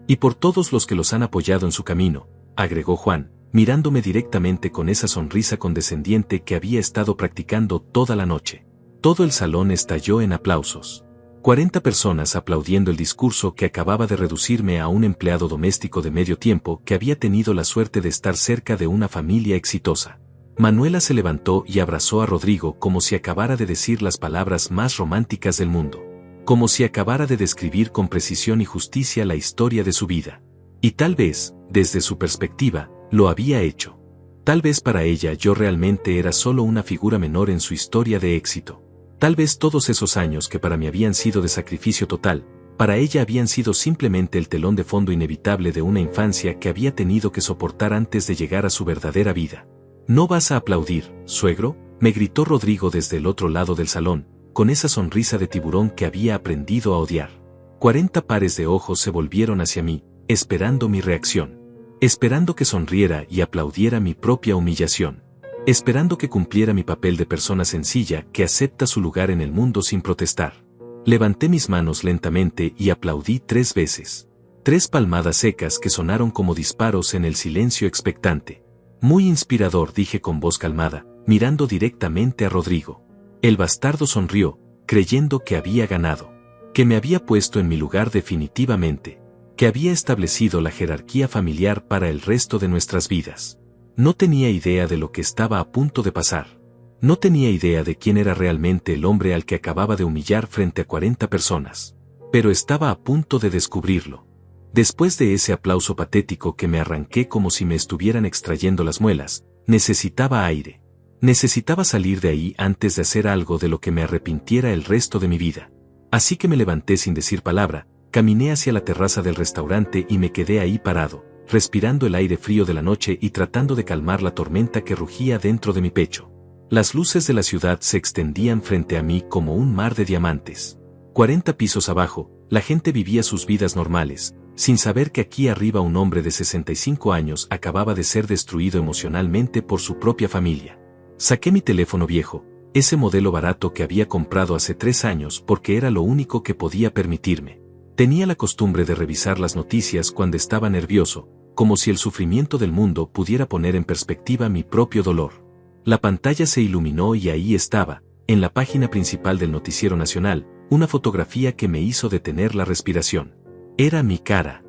Y por todos los que los han apoyado en su camino, agregó Juan, mirándome directamente con esa sonrisa condescendiente que había estado practicando toda la noche. Todo el salón estalló en aplausos. 40 personas aplaudiendo el discurso que acababa de reducirme a un empleado doméstico de medio tiempo que había tenido la suerte de estar cerca de una familia exitosa. Manuela se levantó y abrazó a Rodrigo como si acabara de decir las palabras más románticas del mundo. Como si acabara de describir con precisión y justicia la historia de su vida. Y tal vez, desde su perspectiva, lo había hecho. Tal vez para ella yo realmente era solo una figura menor en su historia de éxito. Tal vez todos esos años que para mí habían sido de sacrificio total, para ella habían sido simplemente el telón de fondo inevitable de una infancia que había tenido que soportar antes de llegar a su verdadera vida. ¿No vas a aplaudir, suegro?, me gritó Rodrigo desde el otro lado del salón, con esa sonrisa de tiburón que había aprendido a odiar. 40 pares de ojos se volvieron hacia mí, esperando mi reacción. Esperando que sonriera y aplaudiera mi propia humillación. Esperando que cumpliera mi papel de persona sencilla que acepta su lugar en el mundo sin protestar. Levanté mis manos lentamente y aplaudí 3 veces. 3 palmadas secas que sonaron como disparos en el silencio expectante. Muy inspirador, dije con voz calmada, mirando directamente a Rodrigo. El bastardo sonrió, creyendo que había ganado. Que me había puesto en mi lugar definitivamente. Que había establecido la jerarquía familiar para el resto de nuestras vidas. No tenía idea de lo que estaba a punto de pasar. No tenía idea de quién era realmente el hombre al que acababa de humillar frente a 40 personas. Pero estaba a punto de descubrirlo. Después de ese aplauso patético que me arranqué como si me estuvieran extrayendo las muelas, necesitaba aire. Necesitaba salir de ahí antes de hacer algo de lo que me arrepintiera el resto de mi vida. Así que me levanté sin decir palabra, caminé hacia la terraza del restaurante y me quedé ahí parado, respirando el aire frío de la noche y tratando de calmar la tormenta que rugía dentro de mi pecho. Las luces de la ciudad se extendían frente a mí como un mar de diamantes. 40 pisos abajo, la gente vivía sus vidas normales, sin saber que aquí arriba un hombre de 65 años acababa de ser destruido emocionalmente por su propia familia. Saqué mi teléfono viejo, ese modelo barato que había comprado hace 3 años porque era lo único que podía permitirme. Tenía la costumbre de revisar las noticias cuando estaba nervioso, como si el sufrimiento del mundo pudiera poner en perspectiva mi propio dolor. La pantalla se iluminó y ahí estaba, en la página principal del noticiero nacional, una fotografía que me hizo detener la respiración. Era mi cara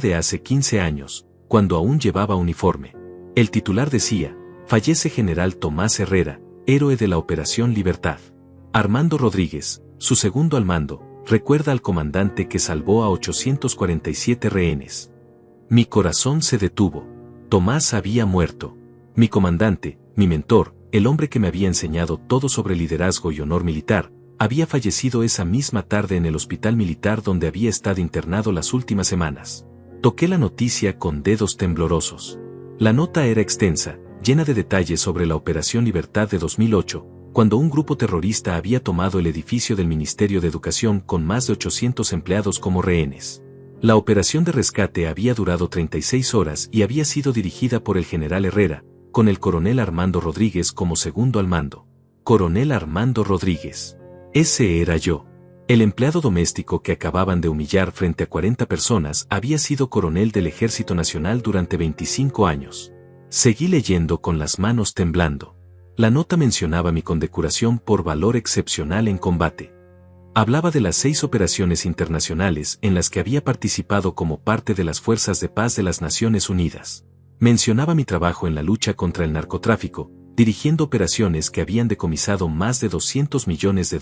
de hace 15 años, cuando aún llevaba uniforme. El titular decía, fallece General Tomás Herrera, héroe de la Operación Libertad. Armando Rodríguez, su segundo al mando, recuerda al comandante que salvó a 847 rehenes. Mi corazón se detuvo. Tomás había muerto. Mi comandante, mi mentor, el hombre que me había enseñado todo sobre liderazgo y honor militar, había fallecido esa misma tarde en el hospital militar donde había estado internado las últimas semanas. Toqué la noticia con dedos temblorosos. La nota era extensa, llena de detalles sobre la Operación Libertad de 2008, cuando un grupo terrorista había tomado el edificio del Ministerio de Educación con más de 800 empleados como rehenes. La operación de rescate había durado 36 horas y había sido dirigida por el general Herrera, con el coronel Armando Rodríguez como segundo al mando. Coronel Armando Rodríguez. Ese era yo. El empleado doméstico que acababan de humillar frente a 40 personas había sido coronel del Ejército Nacional durante 25 años. Seguí leyendo con las manos temblando. La nota mencionaba mi condecoración por valor excepcional en combate. Hablaba de las 6 operaciones internacionales en las que había participado como parte de las Fuerzas de Paz de las Naciones Unidas. Mencionaba mi trabajo en la lucha contra el narcotráfico, dirigiendo operaciones que habían decomisado más de $200 millones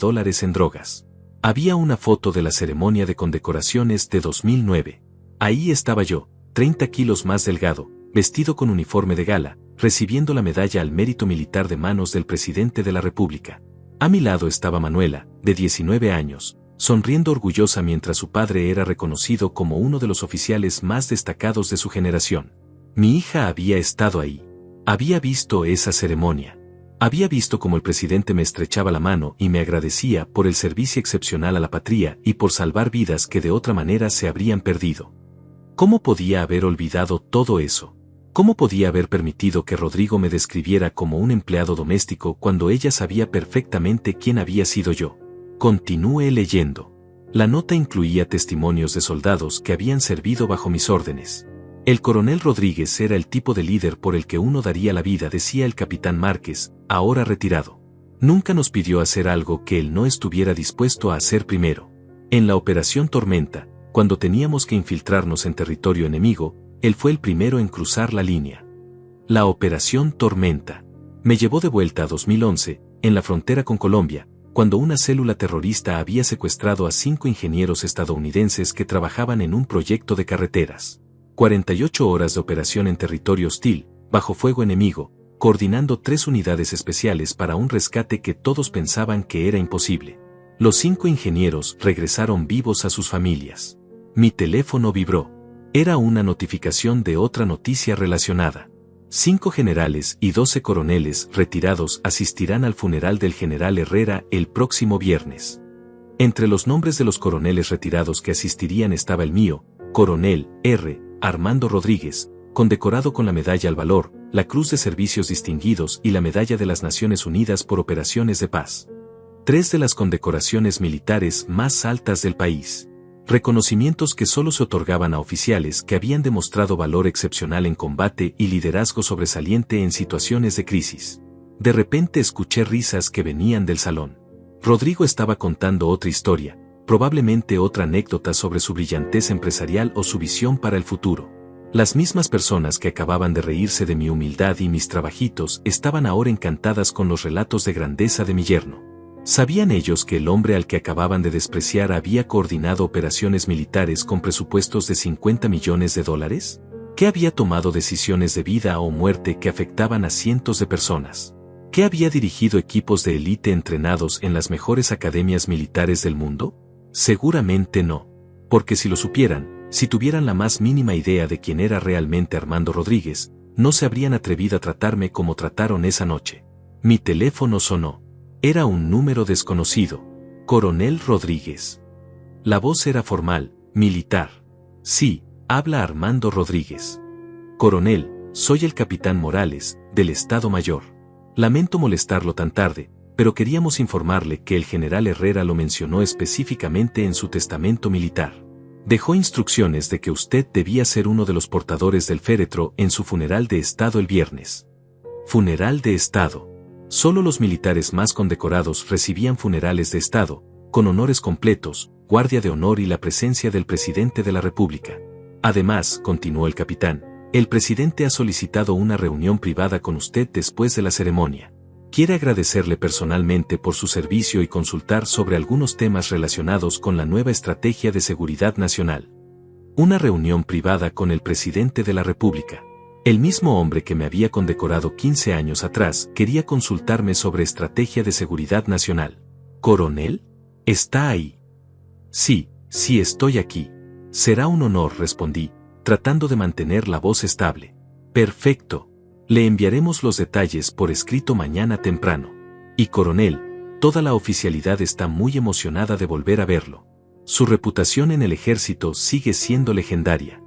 en drogas. Había una foto de la ceremonia de condecoraciones de 2009. Ahí estaba yo, 30 kilos más delgado, vestido con uniforme de gala, recibiendo la medalla al mérito militar de manos del presidente de la República. A mi lado estaba Manuela, de 19 años, sonriendo orgullosa mientras su padre era reconocido como uno de los oficiales más destacados de su generación. Mi hija había estado ahí. Había visto esa ceremonia. Había visto cómo el presidente me estrechaba la mano y me agradecía por el servicio excepcional a la patria y por salvar vidas que de otra manera se habrían perdido. ¿Cómo podía haber olvidado todo eso? ¿Cómo podía haber permitido que Rodrigo me describiera como un empleado doméstico cuando ella sabía perfectamente quién había sido yo? Continúe leyendo. La nota incluía testimonios de soldados que habían servido bajo mis órdenes. El coronel Rodríguez era el tipo de líder por el que uno daría la vida, decía el capitán Márquez, ahora retirado. Nunca nos pidió hacer algo que él no estuviera dispuesto a hacer primero. En la Operación Tormenta, cuando teníamos que infiltrarnos en territorio enemigo, él fue el primero en cruzar la línea. La Operación Tormenta me llevó de vuelta a 2011, en la frontera con Colombia, cuando una célula terrorista había secuestrado a 5 ingenieros estadounidenses que trabajaban en un proyecto de carreteras. 48 horas de operación en territorio hostil, bajo fuego enemigo, coordinando 3 unidades especiales para un rescate que todos pensaban que era imposible. Los 5 ingenieros regresaron vivos a sus familias. Mi teléfono vibró. Era una notificación de otra noticia relacionada. 5 generales y 12 coroneles retirados asistirán al funeral del general Herrera el próximo viernes. Entre los nombres de los coroneles retirados que asistirían estaba el mío, Coronel R. Armando Rodríguez, condecorado con la Medalla al Valor, la Cruz de Servicios Distinguidos y la Medalla de las Naciones Unidas por Operaciones de Paz. 3 de las condecoraciones militares más altas del país. Reconocimientos que solo se otorgaban a oficiales que habían demostrado valor excepcional en combate y liderazgo sobresaliente en situaciones de crisis. De repente escuché risas que venían del salón. Rodrigo estaba contando otra historia, probablemente otra anécdota sobre su brillantez empresarial o su visión para el futuro. Las mismas personas que acababan de reírse de mi humildad y mis trabajitos estaban ahora encantadas con los relatos de grandeza de mi yerno. ¿Sabían ellos que el hombre al que acababan de despreciar había coordinado operaciones militares con presupuestos de $50 millones? ¿Que había tomado decisiones de vida o muerte que afectaban a cientos de personas? ¿Que había dirigido equipos de élite entrenados en las mejores academias militares del mundo? Seguramente no. Porque si lo supieran, si tuvieran la más mínima idea de quién era realmente Armando Rodríguez, no se habrían atrevido a tratarme como trataron esa noche. Mi teléfono sonó. Era un número desconocido. Coronel Rodríguez. La voz era formal, militar. Sí, habla Armando Rodríguez. Coronel, soy el capitán Morales, del Estado Mayor. Lamento molestarlo tan tarde, pero queríamos informarle que el general Herrera lo mencionó específicamente en su testamento militar. Dejó instrucciones de que usted debía ser uno de los portadores del féretro en su funeral de Estado el viernes. Funeral de Estado. Solo los militares más condecorados recibían funerales de Estado, con honores completos, guardia de honor y la presencia del presidente de la República. Además, continuó el capitán, el presidente ha solicitado una reunión privada con usted después de la ceremonia. Quiere agradecerle personalmente por su servicio y consultar sobre algunos temas relacionados con la nueva estrategia de seguridad nacional. Una reunión privada con el presidente de la República. El mismo hombre que me había condecorado 15 años atrás quería consultarme sobre estrategia de seguridad nacional. ¿Coronel? ¿Está ahí? Sí, estoy aquí. Será un honor, respondí, tratando de mantener la voz estable. Perfecto. Le enviaremos los detalles por escrito mañana temprano. Y coronel, toda la oficialidad está muy emocionada de volver a verlo. Su reputación en el ejército sigue siendo legendaria.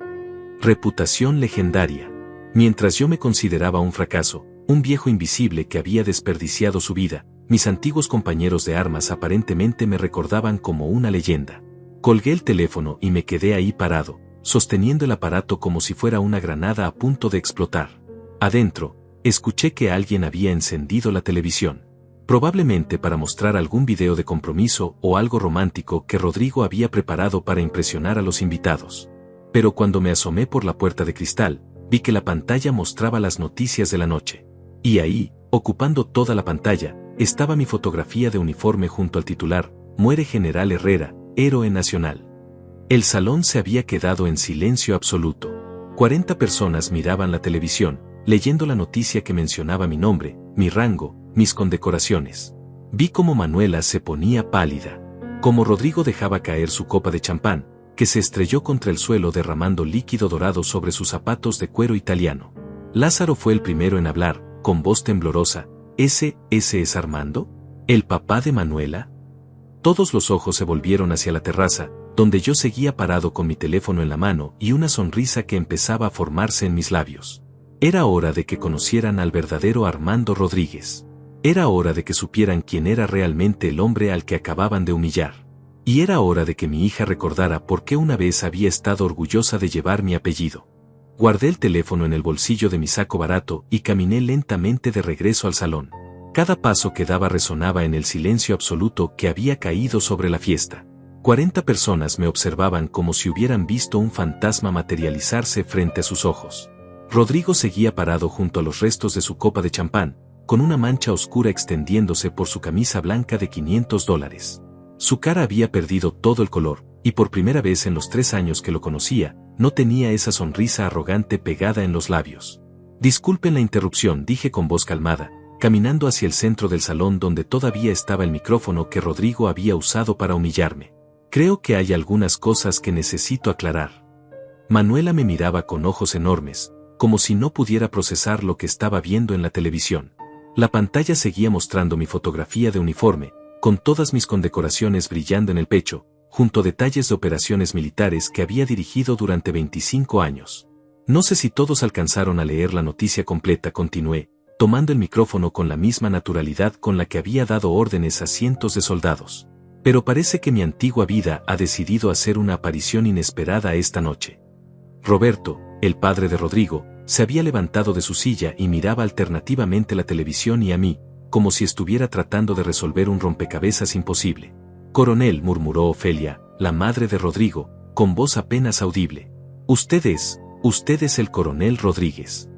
Reputación legendaria. Mientras yo me consideraba un fracaso, un viejo invisible que había desperdiciado su vida, mis antiguos compañeros de armas aparentemente me recordaban como una leyenda. Colgué el teléfono y me quedé ahí parado, sosteniendo el aparato como si fuera una granada a punto de explotar. Adentro, escuché que alguien había encendido la televisión. Probablemente para mostrar algún video de compromiso o algo romántico que Rodrigo había preparado para impresionar a los invitados. Pero cuando me asomé por la puerta de cristal, vi que la pantalla mostraba las noticias de la noche. Y ahí, ocupando toda la pantalla, estaba mi fotografía de uniforme junto al titular: Muere General Herrera, héroe nacional. El salón se había quedado en silencio absoluto. 40 personas miraban la televisión, leyendo la noticia que mencionaba mi nombre, mi rango, mis condecoraciones. Vi cómo Manuela se ponía pálida. Como Rodrigo dejaba caer su copa de champán, que se estrelló contra el suelo derramando líquido dorado sobre sus zapatos de cuero italiano. Lázaro fue el primero en hablar, con voz temblorosa: ¿Ese es Armando? ¿El papá de Manuela? Todos los ojos se volvieron hacia la terraza, donde yo seguía parado con mi teléfono en la mano y una sonrisa que empezaba a formarse en mis labios. Era hora de que conocieran al verdadero Armando Rodríguez. Era hora de que supieran quién era realmente el hombre al que acababan de humillar. Y era hora de que mi hija recordara por qué una vez había estado orgullosa de llevar mi apellido. Guardé el teléfono en el bolsillo de mi saco barato y caminé lentamente de regreso al salón. Cada paso que daba resonaba en el silencio absoluto que había caído sobre la fiesta. 40 personas me observaban como si hubieran visto un fantasma materializarse frente a sus ojos. Rodrigo seguía parado junto a los restos de su copa de champán, con una mancha oscura extendiéndose por su camisa blanca de $500. Su cara había perdido todo el color, y por primera vez en los 3 años que lo conocía, no tenía esa sonrisa arrogante pegada en los labios. Disculpen la interrupción, dije con voz calmada, caminando hacia el centro del salón donde todavía estaba el micrófono que Rodrigo había usado para humillarme. Creo que hay algunas cosas que necesito aclarar. Manuela me miraba con ojos enormes, como si no pudiera procesar lo que estaba viendo en la televisión. La pantalla seguía mostrando mi fotografía de uniforme, con todas mis condecoraciones brillando en el pecho, junto a detalles de operaciones militares que había dirigido durante 25 años. No sé si todos alcanzaron a leer la noticia completa, continué, tomando el micrófono con la misma naturalidad con la que había dado órdenes a cientos de soldados. Pero parece que mi antigua vida ha decidido hacer una aparición inesperada esta noche. Roberto, el padre de Rodrigo, se había levantado de su silla y miraba alternativamente la televisión y a mí, como si estuviera tratando de resolver un rompecabezas imposible. Coronel, murmuró Ofelia, la madre de Rodrigo, con voz apenas audible. Usted es el coronel Rodríguez.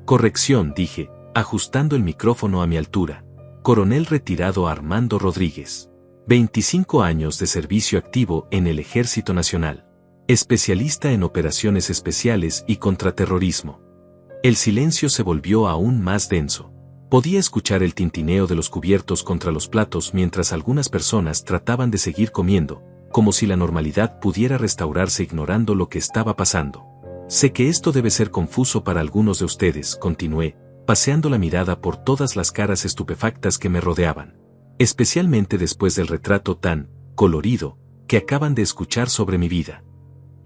Corrección, dije, ajustando el micrófono a mi altura. Coronel retirado Armando Rodríguez. 25 años de servicio activo en el Ejército Nacional. Especialista en operaciones especiales y contraterrorismo. El silencio se volvió aún más denso. Podía escuchar el tintineo de los cubiertos contra los platos mientras algunas personas trataban de seguir comiendo, como si la normalidad pudiera restaurarse ignorando lo que estaba pasando. Sé que esto debe ser confuso para algunos de ustedes, continué, paseando la mirada por todas las caras estupefactas que me rodeaban. Especialmente después del retrato tan colorido que acaban de escuchar sobre mi vida.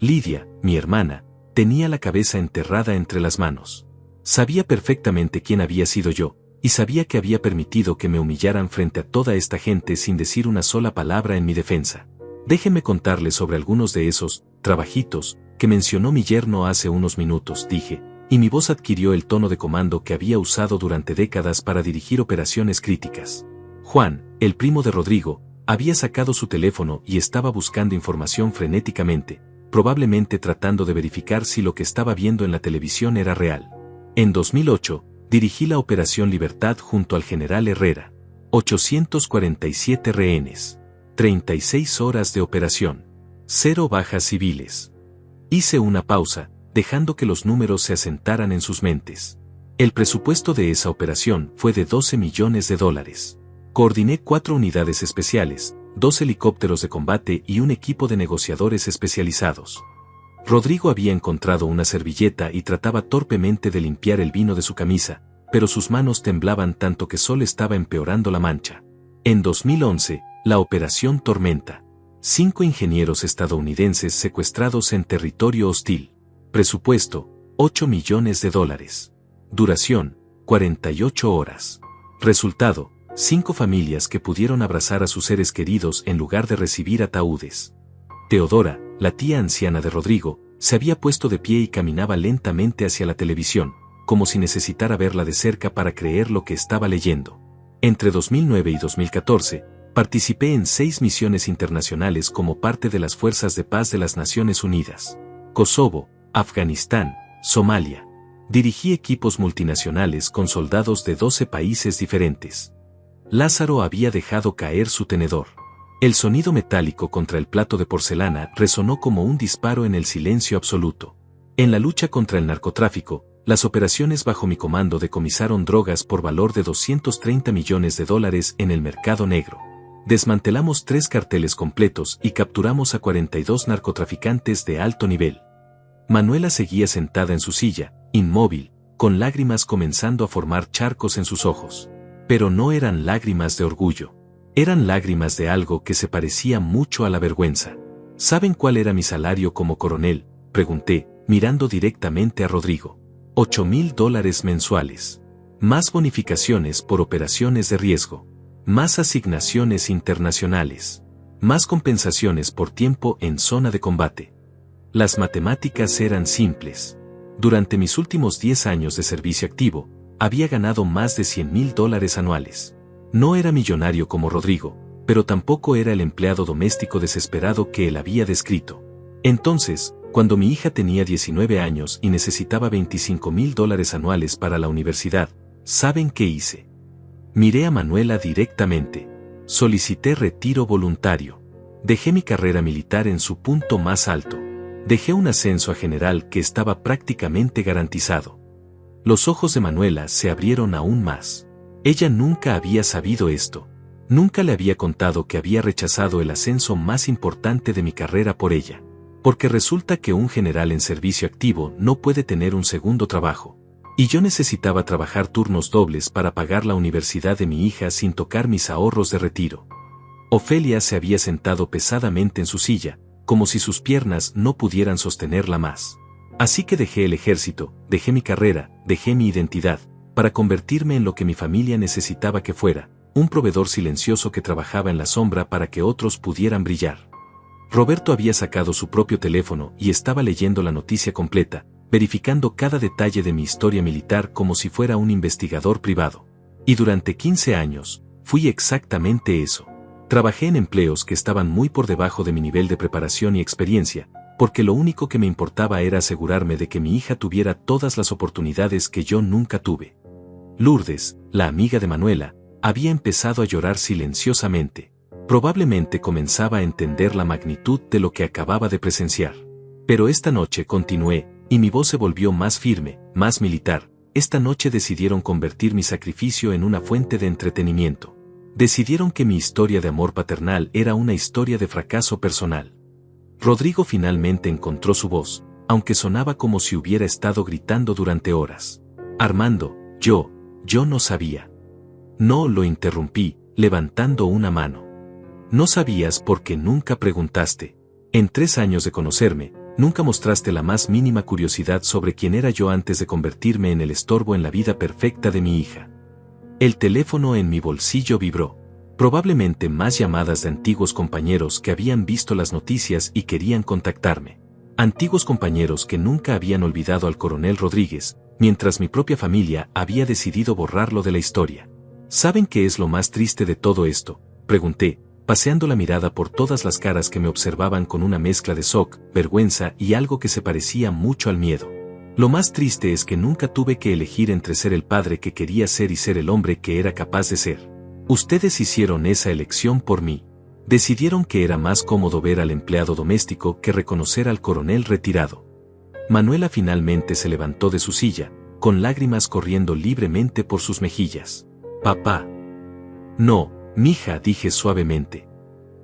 Lidia, mi hermana, tenía la cabeza enterrada entre las manos. Sabía perfectamente quién había sido yo, y sabía que había permitido que me humillaran frente a toda esta gente sin decir una sola palabra en mi defensa. Déjenme contarles sobre algunos de esos trabajitos que mencionó mi yerno hace unos minutos, dije, y mi voz adquirió el tono de comando que había usado durante décadas para dirigir operaciones críticas. Juan, el primo de Rodrigo, había sacado su teléfono y estaba buscando información frenéticamente, probablemente tratando de verificar si lo que estaba viendo en la televisión era real. En 2008, dirigí la Operación Libertad junto al general Herrera. 847 rehenes. 36 horas de operación. 0 bajas civiles. Hice una pausa, dejando que los números se asentaran en sus mentes. El presupuesto de esa operación fue de $12 millones. Coordiné 4 unidades especiales, 2 helicópteros de combate y un equipo de negociadores especializados. Rodrigo había encontrado una servilleta y trataba torpemente de limpiar el vino de su camisa, pero sus manos temblaban tanto que solo estaba empeorando la mancha. En 2011, la Operación Tormenta. 5 ingenieros estadounidenses secuestrados en territorio hostil. Presupuesto, $8 millones. Duración, 48 horas. Resultado, 5 familias que pudieron abrazar a sus seres queridos en lugar de recibir ataúdes. Teodora, la tía anciana de Rodrigo, se había puesto de pie y caminaba lentamente hacia la televisión, como si necesitara verla de cerca para creer lo que estaba leyendo. Entre 2009 y 2014, participé en 6 misiones internacionales como parte de las Fuerzas de Paz de las Naciones Unidas. Kosovo, Afganistán, Somalia. Dirigí equipos multinacionales con soldados de 12 países diferentes. Lázaro había dejado caer su tenedor. El sonido metálico contra el plato de porcelana resonó como un disparo en el silencio absoluto. En la lucha contra el narcotráfico, las operaciones bajo mi comando decomisaron drogas por valor de $230 millones en el mercado negro. Desmantelamos 3 carteles completos y capturamos a 42 narcotraficantes de alto nivel. Manuela seguía sentada en su silla, inmóvil, con lágrimas comenzando a formar charcos en sus ojos. Pero no eran lágrimas de orgullo. Eran lágrimas de algo que se parecía mucho a la vergüenza. ¿Saben cuál era mi salario como coronel?, pregunté, mirando directamente a Rodrigo. $8,000 mensuales. Más bonificaciones por operaciones de riesgo. Más asignaciones internacionales. Más compensaciones por tiempo en zona de combate. Las matemáticas eran simples. Durante mis últimos 10 años de servicio activo, había ganado más de $100,000 anuales. No era millonario como Rodrigo, pero tampoco era el empleado doméstico desesperado que él había descrito. Entonces, cuando mi hija tenía 19 años y necesitaba $25,000 anuales para la universidad, ¿saben qué hice? Miré a Manuela directamente. Solicité retiro voluntario. Dejé mi carrera militar en su punto más alto. Dejé un ascenso a general que estaba prácticamente garantizado. Los ojos de Manuela se abrieron aún más. Ella nunca había sabido esto. Nunca le había contado que había rechazado el ascenso más importante de mi carrera por ella. Porque resulta que un general en servicio activo no puede tener un segundo trabajo. Y yo necesitaba trabajar turnos dobles para pagar la universidad de mi hija sin tocar mis ahorros de retiro. Ofelia se había sentado pesadamente en su silla, como si sus piernas no pudieran sostenerla más. Así que dejé el ejército, dejé mi carrera, dejé mi identidad, para convertirme en lo que mi familia necesitaba que fuera, un proveedor silencioso que trabajaba en la sombra para que otros pudieran brillar. Roberto había sacado su propio teléfono y estaba leyendo la noticia completa, verificando cada detalle de mi historia militar como si fuera un investigador privado. Y durante 15 años, fui exactamente eso. Trabajé en empleos que estaban muy por debajo de mi nivel de preparación y experiencia, porque lo único que me importaba era asegurarme de que mi hija tuviera todas las oportunidades que yo nunca tuve. Lourdes, la amiga de Manuela, había empezado a llorar silenciosamente. Probablemente comenzaba a entender la magnitud de lo que acababa de presenciar. Pero esta noche continué, y mi voz se volvió más firme, más militar. Esta noche decidieron convertir mi sacrificio en una fuente de entretenimiento. Decidieron que mi historia de amor paternal era una historia de fracaso personal. Rodrigo finalmente encontró su voz, aunque sonaba como si hubiera estado gritando durante horas. Armando, yo no sabía. No, lo interrumpí, levantando una mano. No sabías porque nunca preguntaste. En 3 años de conocerme, nunca mostraste la más mínima curiosidad sobre quién era yo antes de convertirme en el estorbo en la vida perfecta de mi hija. El teléfono en mi bolsillo vibró. Probablemente más llamadas de antiguos compañeros que habían visto las noticias y querían contactarme. Antiguos compañeros que nunca habían olvidado al coronel Rodríguez, mientras mi propia familia había decidido borrarlo de la historia. ¿Saben qué es lo más triste de todo esto?, pregunté, paseando la mirada por todas las caras que me observaban con una mezcla de shock, vergüenza y algo que se parecía mucho al miedo. Lo más triste es que nunca tuve que elegir entre ser el padre que quería ser y ser el hombre que era capaz de ser. Ustedes hicieron esa elección por mí. Decidieron que era más cómodo ver al empleado doméstico que reconocer al coronel retirado. Manuela finalmente se levantó de su silla, con lágrimas corriendo libremente por sus mejillas. Papá. No, mija, dije suavemente.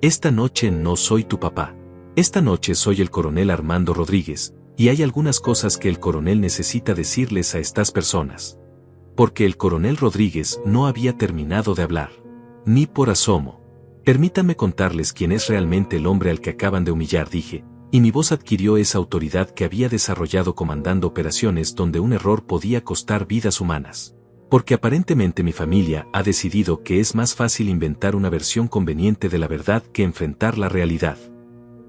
Esta noche no soy tu papá. Esta noche soy el coronel Armando Rodríguez, y hay algunas cosas que el coronel necesita decirles a estas personas. Porque el coronel Rodríguez no había terminado de hablar. Ni por asomo. Permítanme contarles quién es realmente el hombre al que acaban de humillar, dije, y mi voz adquirió esa autoridad que había desarrollado comandando operaciones donde un error podía costar vidas humanas. Porque aparentemente mi familia ha decidido que es más fácil inventar una versión conveniente de la verdad que enfrentar la realidad.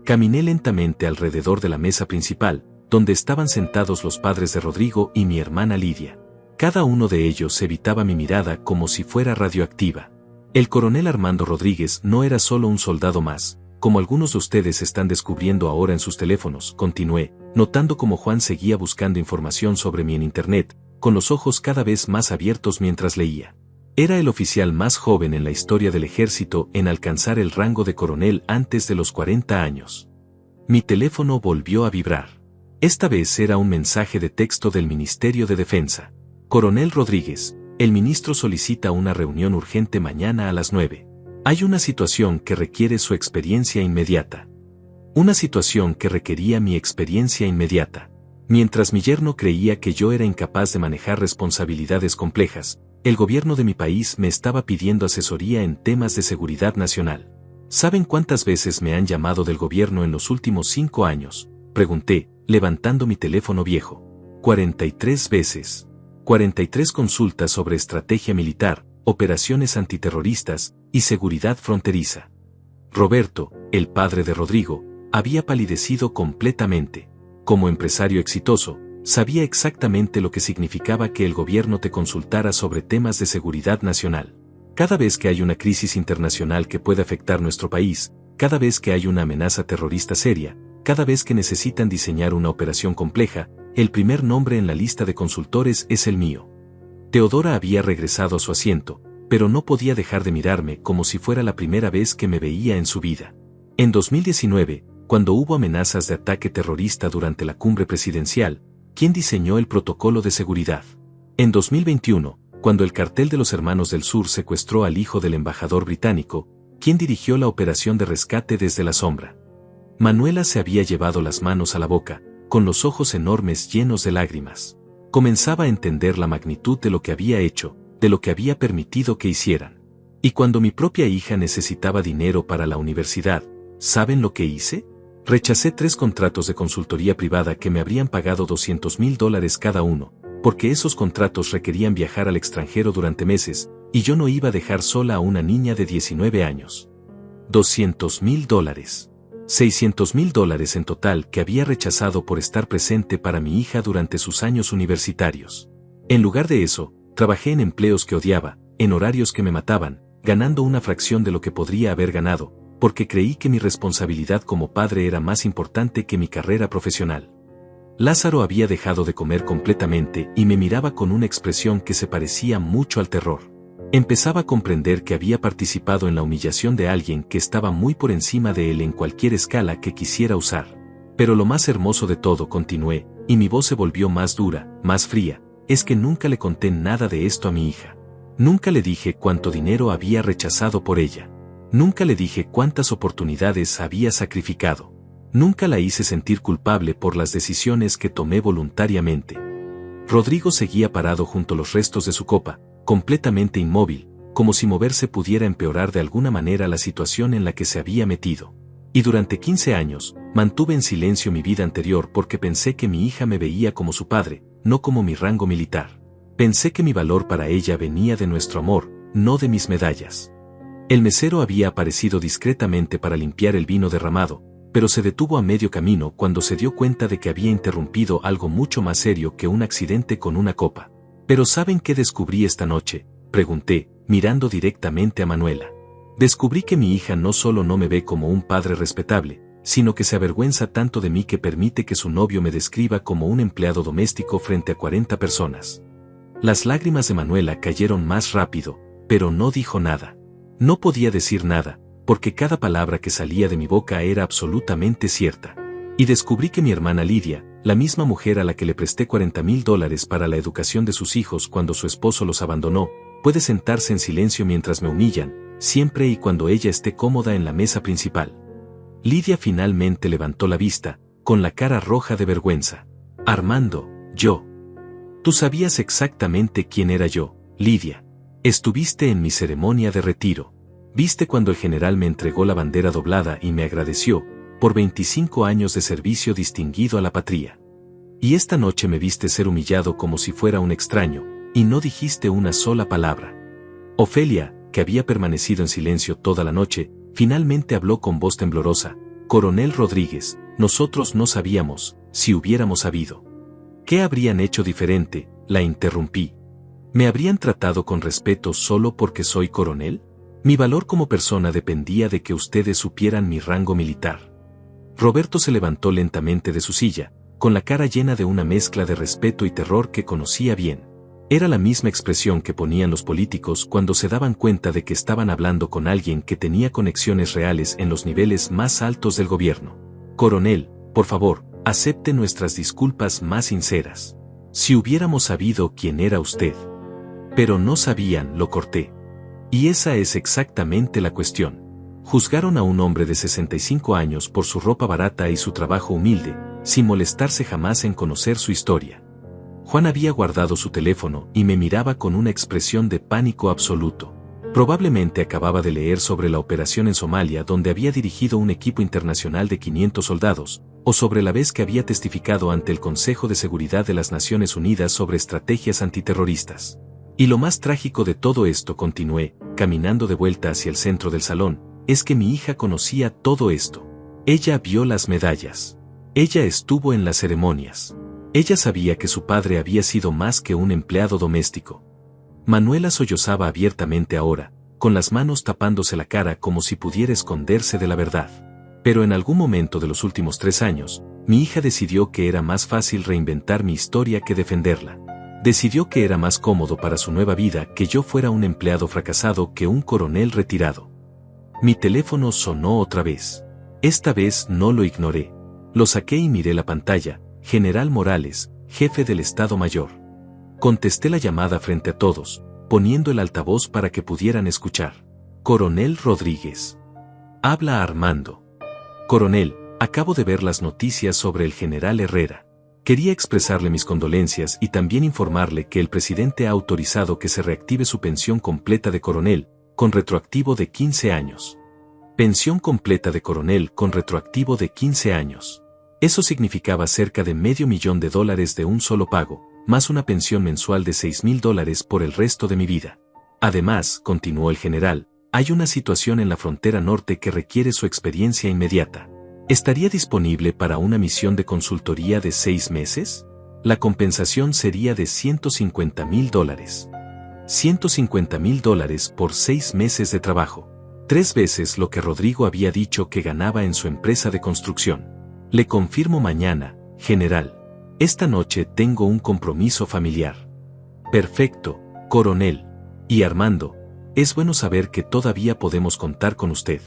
Caminé lentamente alrededor de la mesa principal, donde estaban sentados los padres de Rodrigo y mi hermana Lidia. Cada uno de ellos evitaba mi mirada como si fuera radioactiva. El coronel Armando Rodríguez no era solo un soldado más, como algunos de ustedes están descubriendo ahora en sus teléfonos, continué, notando cómo Juan seguía buscando información sobre mí en internet, con los ojos cada vez más abiertos mientras leía. Era el oficial más joven en la historia del ejército en alcanzar el rango de coronel antes de los 40 años. Mi teléfono volvió a vibrar. Esta vez era un mensaje de texto del Ministerio de Defensa. Coronel Rodríguez, el ministro solicita una reunión urgente mañana a las 9. Hay una situación que requiere su experiencia inmediata. Una situación que requería mi experiencia inmediata. Mientras mi yerno creía que yo era incapaz de manejar responsabilidades complejas, el gobierno de mi país me estaba pidiendo asesoría en temas de seguridad nacional. ¿Saben cuántas veces me han llamado del gobierno en los últimos 5 años? Pregunté, levantando mi teléfono viejo. 43 veces. 43 consultas sobre estrategia militar, operaciones antiterroristas y seguridad fronteriza. Roberto, el padre de Rodrigo, había palidecido completamente. Como empresario exitoso, sabía exactamente lo que significaba que el gobierno te consultara sobre temas de seguridad nacional. Cada vez que hay una crisis internacional que puede afectar nuestro país, cada vez que hay una amenaza terrorista seria, cada vez que necesitan diseñar una operación compleja, el primer nombre en la lista de consultores es el mío. Teodora había regresado a su asiento, pero no podía dejar de mirarme como si fuera la primera vez que me veía en su vida. En 2019, cuando hubo amenazas de ataque terrorista durante la cumbre presidencial, ¿quién diseñó el protocolo de seguridad? En 2021, cuando el cartel de los Hermanos del Sur secuestró al hijo del embajador británico, ¿quién dirigió la operación de rescate desde la sombra? Manuela se había llevado las manos a la boca, con los ojos enormes llenos de lágrimas. Comenzaba a entender la magnitud de lo que había hecho, de lo que había permitido que hicieran. Y cuando mi propia hija necesitaba dinero para la universidad, ¿saben lo que hice? Rechacé 3 contratos de consultoría privada que me habrían pagado $200,000 cada uno, porque esos contratos requerían viajar al extranjero durante meses, y yo no iba a dejar sola a una niña de 19 años. $200,000. $600,000 en total que había rechazado por estar presente para mi hija durante sus años universitarios. En lugar de eso, trabajé en empleos que odiaba, en horarios que me mataban, ganando una fracción de lo que podría haber ganado, porque creí que mi responsabilidad como padre era más importante que mi carrera profesional. Lázaro había dejado de comer completamente y me miraba con una expresión que se parecía mucho al terror. Empezaba a comprender que había participado en la humillación de alguien que estaba muy por encima de él en cualquier escala que quisiera usar. Pero lo más hermoso de todo, continué, y mi voz se volvió más dura, más fría, es que nunca le conté nada de esto a mi hija. Nunca le dije cuánto dinero había rechazado por ella. Nunca le dije cuántas oportunidades había sacrificado. Nunca la hice sentir culpable por las decisiones que tomé voluntariamente. Rodrigo seguía parado junto a los restos de su copa, completamente inmóvil, como si moverse pudiera empeorar de alguna manera la situación en la que se había metido. Y durante 15 años, mantuve en silencio mi vida anterior porque pensé que mi hija me veía como su padre, no como mi rango militar. Pensé que mi valor para ella venía de nuestro amor, no de mis medallas. El mesero había aparecido discretamente para limpiar el vino derramado, pero se detuvo a medio camino cuando se dio cuenta de que había interrumpido algo mucho más serio que un accidente con una copa. ¿Pero saben qué descubrí esta noche?, pregunté, mirando directamente a Manuela. Descubrí que mi hija no solo no me ve como un padre respetable, sino que se avergüenza tanto de mí que permite que su novio me describa como un empleado doméstico frente a 40 personas. Las lágrimas de Manuela cayeron más rápido, pero no dijo nada. No podía decir nada, porque cada palabra que salía de mi boca era absolutamente cierta. Y descubrí que mi hermana Lidia, la misma mujer a la que le presté $40,000 para la educación de sus hijos cuando su esposo los abandonó, puede sentarse en silencio mientras me humillan, siempre y cuando ella esté cómoda en la mesa principal. Lidia finalmente levantó la vista, con la cara roja de vergüenza. Armando, yo. Tú sabías exactamente quién era yo, Lidia. Estuviste en mi ceremonia de retiro. Viste cuando el general me entregó la bandera doblada y me agradeció, por 25 años de servicio distinguido a la patria. Y esta noche me viste ser humillado como si fuera un extraño, y no dijiste una sola palabra. Ofelia, que había permanecido en silencio toda la noche, finalmente habló con voz temblorosa. Coronel Rodríguez, nosotros no sabíamos, si hubiéramos sabido. ¿Qué habrían hecho diferente? La interrumpí. ¿Me habrían tratado con respeto solo porque soy coronel? Mi valor como persona dependía de que ustedes supieran mi rango militar. Roberto se levantó lentamente de su silla, con la cara llena de una mezcla de respeto y terror que conocía bien. Era la misma expresión que ponían los políticos cuando se daban cuenta de que estaban hablando con alguien que tenía conexiones reales en los niveles más altos del gobierno. Coronel, por favor, acepte nuestras disculpas más sinceras. Si hubiéramos sabido quién era usted. Pero no sabían, lo corté. Y esa es exactamente la cuestión. Juzgaron a un hombre de 65 años por su ropa barata y su trabajo humilde, sin molestarse jamás en conocer su historia. Juan había guardado su teléfono y me miraba con una expresión de pánico absoluto. Probablemente acababa de leer sobre la operación en Somalia donde había dirigido un equipo internacional de 500 soldados, o sobre la vez que había testificado ante el Consejo de Seguridad de las Naciones Unidas sobre estrategias antiterroristas. Y lo más trágico de todo esto, continué, caminando de vuelta hacia el centro del salón, es que mi hija conocía todo esto. Ella vio las medallas. Ella estuvo en las ceremonias. Ella sabía que su padre había sido más que un empleado doméstico. Manuela sollozaba abiertamente ahora, con las manos tapándose la cara como si pudiera esconderse de la verdad. Pero en algún momento de los últimos 3 años, mi hija decidió que era más fácil reinventar mi historia que defenderla. Decidió que era más cómodo para su nueva vida que yo fuera un empleado fracasado que un coronel retirado. Mi teléfono sonó otra vez. Esta vez no lo ignoré. Lo saqué y miré la pantalla. General Morales, jefe del Estado Mayor. Contesté la llamada frente a todos, poniendo el altavoz para que pudieran escuchar. Coronel Rodríguez. Habla Armando. Coronel, acabo de ver las noticias sobre el general Herrera. Quería expresarle mis condolencias y también informarle que el presidente ha autorizado que se reactive su pensión completa de coronel, con retroactivo de 15 años. Pensión completa de coronel con retroactivo de 15 años. Eso significaba cerca de $500,000 de un solo pago, más una pensión mensual de $6,000 por el resto de mi vida. Además, continuó el general, hay una situación en la frontera norte que requiere su experiencia inmediata. ¿Estaría disponible para una misión de consultoría de 6 meses? La compensación sería de $150,000. $150,000 por 6 meses de trabajo. 3 veces lo que Rodrigo había dicho que ganaba en su empresa de construcción. Le confirmo mañana, general. Esta noche tengo un compromiso familiar. Perfecto, coronel. Y Armando, es bueno saber que todavía podemos contar con usted.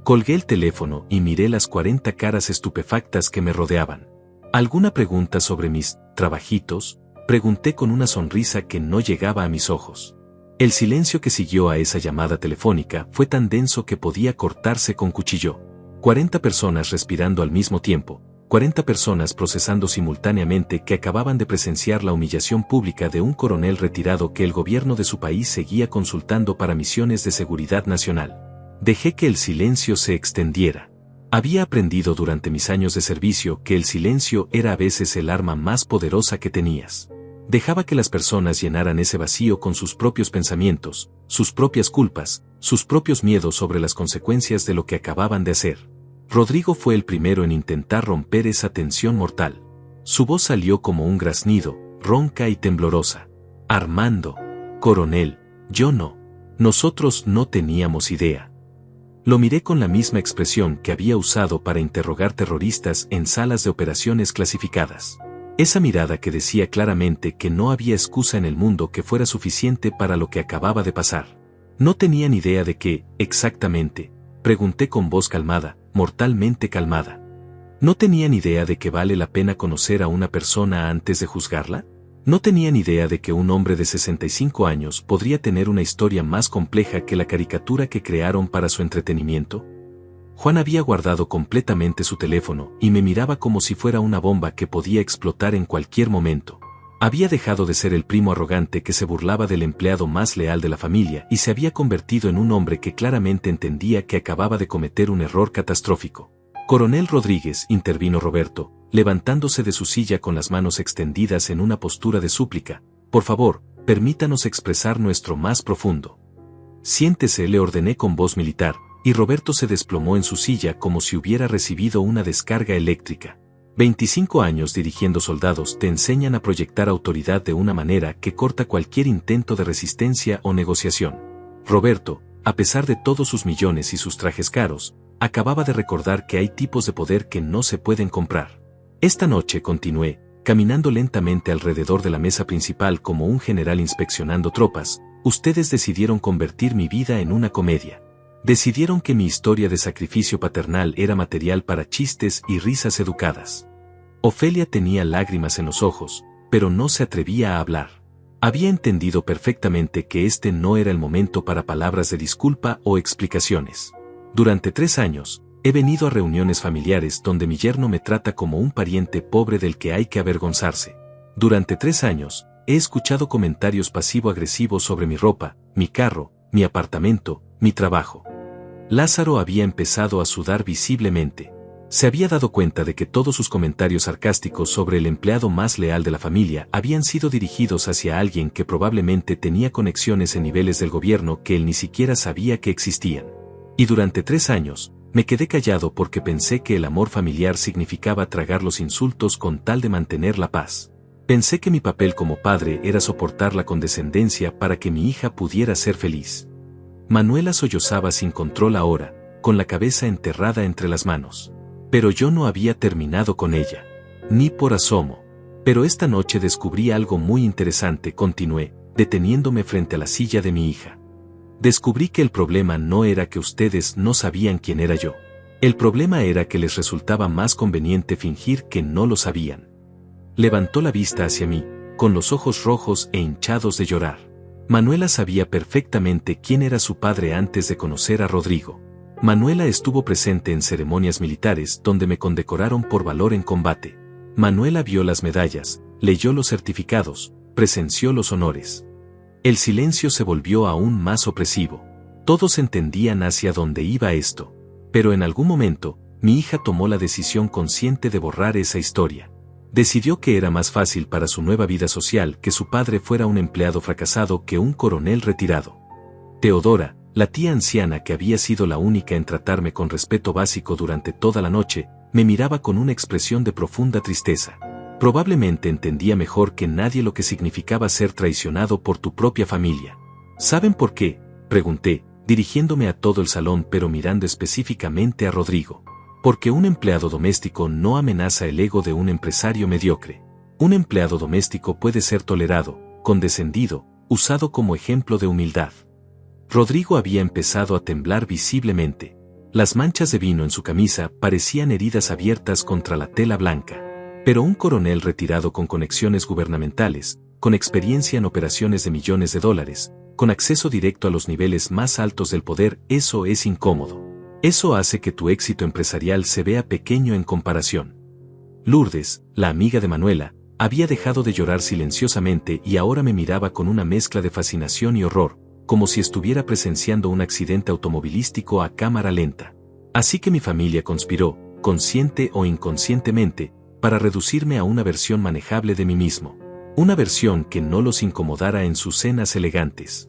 Colgué el teléfono y miré las 40 caras estupefactas que me rodeaban. ¿Alguna pregunta sobre mis trabajitos? Pregunté con una sonrisa que no llegaba a mis ojos. El silencio que siguió a esa llamada telefónica fue tan denso que podía cortarse con cuchillo. 40 personas respirando al mismo tiempo, 40 personas procesando simultáneamente que acababan de presenciar la humillación pública de un coronel retirado que el gobierno de su país seguía consultando para misiones de seguridad nacional. Dejé que el silencio se extendiera. Había aprendido durante mis años de servicio que el silencio era a veces el arma más poderosa que tenías. Dejaba que las personas llenaran ese vacío con sus propios pensamientos, sus propias culpas, sus propios miedos sobre las consecuencias de lo que acababan de hacer. Rodrigo fue el primero en intentar romper esa tensión mortal. Su voz salió como un graznido, ronca y temblorosa. Armando, coronel, yo no. Nosotros no teníamos idea. Lo miré con la misma expresión que había usado para interrogar terroristas en salas de operaciones clasificadas. Esa mirada que decía claramente que no había excusa en el mundo que fuera suficiente para lo que acababa de pasar. No tenía ni idea de qué, exactamente, pregunté con voz calmada, mortalmente calmada. ¿No tenían idea de que vale la pena conocer a una persona antes de juzgarla? ¿No tenían idea de que un hombre de 65 años podría tener una historia más compleja que la caricatura que crearon para su entretenimiento? Juan había guardado completamente su teléfono y me miraba como si fuera una bomba que podía explotar en cualquier momento. Había dejado de ser el primo arrogante que se burlaba del empleado más leal de la familia y se había convertido en un hombre que claramente entendía que acababa de cometer un error catastrófico. Coronel Rodríguez, intervino Roberto, levantándose de su silla con las manos extendidas en una postura de súplica, por favor, permítanos expresar nuestro más profundo. Siéntese, le ordené con voz militar, y Roberto se desplomó en su silla como si hubiera recibido una descarga eléctrica. 25 años dirigiendo soldados te enseñan a proyectar autoridad de una manera que corta cualquier intento de resistencia o negociación. Roberto, a pesar de todos sus millones y sus trajes caros, acababa de recordar que hay tipos de poder que no se pueden comprar. Esta noche continué, caminando lentamente alrededor de la mesa principal como un general inspeccionando tropas. Ustedes decidieron convertir mi vida en una comedia. Decidieron que mi historia de sacrificio paternal era material para chistes y risas educadas. Ofelia tenía lágrimas en los ojos, pero no se atrevía a hablar. Había entendido perfectamente que este no era el momento para palabras de disculpa o explicaciones. Durante 3 años, he venido a reuniones familiares donde mi yerno me trata como un pariente pobre del que hay que avergonzarse. Durante 3 años, he escuchado comentarios pasivo-agresivos sobre mi ropa, mi carro, mi apartamento, mi trabajo. Lázaro había empezado a sudar visiblemente. Se había dado cuenta de que todos sus comentarios sarcásticos sobre el empleado más leal de la familia habían sido dirigidos hacia alguien que probablemente tenía conexiones en niveles del gobierno que él ni siquiera sabía que existían. Y durante 3 años, me quedé callado porque pensé que el amor familiar significaba tragar los insultos con tal de mantener la paz. Pensé que mi papel como padre era soportar la condescendencia para que mi hija pudiera ser feliz. Manuela sollozaba sin control ahora, con la cabeza enterrada entre las manos. Pero yo no había terminado con ella. Ni por asomo. Pero esta noche descubrí algo muy interesante, continué, deteniéndome frente a la silla de mi hija. Descubrí que el problema no era que ustedes no sabían quién era yo. El problema era que les resultaba más conveniente fingir que no lo sabían. Levantó la vista hacia mí, con los ojos rojos e hinchados de llorar. Manuela sabía perfectamente quién era su padre antes de conocer a Rodrigo. Manuela estuvo presente en ceremonias militares donde me condecoraron por valor en combate. Manuela vio las medallas, leyó los certificados, presenció los honores. El silencio se volvió aún más opresivo. Todos entendían hacia dónde iba esto. Pero en algún momento, mi hija tomó la decisión consciente de borrar esa historia. Decidió que era más fácil para su nueva vida social que su padre fuera un empleado fracasado que un coronel retirado. Teodora, la tía anciana que había sido la única en tratarme con respeto básico durante toda la noche, me miraba con una expresión de profunda tristeza. Probablemente entendía mejor que nadie lo que significaba ser traicionado por tu propia familia. ¿Saben por qué?, pregunté, dirigiéndome a todo el salón pero mirando específicamente a Rodrigo. Porque un empleado doméstico no amenaza el ego de un empresario mediocre. Un empleado doméstico puede ser tolerado, condescendido, usado como ejemplo de humildad. Rodrigo había empezado a temblar visiblemente. Las manchas de vino en su camisa parecían heridas abiertas contra la tela blanca. Pero un coronel retirado con conexiones gubernamentales, con experiencia en operaciones de millones de dólares, con acceso directo a los niveles más altos del poder, eso es incómodo. Eso hace que tu éxito empresarial se vea pequeño en comparación. Lourdes, la amiga de Manuela, había dejado de llorar silenciosamente y ahora me miraba con una mezcla de fascinación y horror, como si estuviera presenciando un accidente automovilístico a cámara lenta. Así que mi familia conspiró, consciente o inconscientemente, para reducirme a una versión manejable de mí mismo. Una versión que no los incomodara en sus cenas elegantes.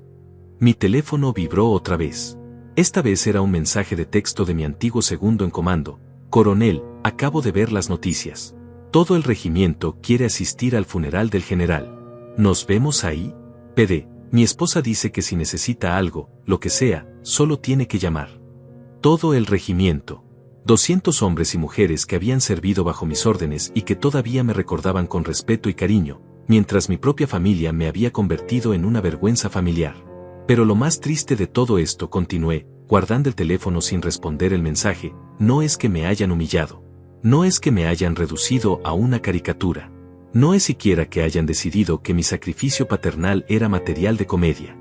Mi teléfono vibró otra vez. Esta vez era un mensaje de texto de mi antiguo segundo en comando. Coronel, acabo de ver las noticias. Todo el regimiento quiere asistir al funeral del general. ¿Nos vemos ahí? PD, mi esposa dice que si necesita algo, lo que sea, solo tiene que llamar. Todo el regimiento. 200 hombres y mujeres que habían servido bajo mis órdenes y que todavía me recordaban con respeto y cariño, mientras mi propia familia me había convertido en una vergüenza familiar. Pero lo más triste de todo esto, continué, guardando el teléfono sin responder el mensaje, no es que me hayan humillado. No es que me hayan reducido a una caricatura. No es siquiera que hayan decidido que mi sacrificio paternal era material de comedia.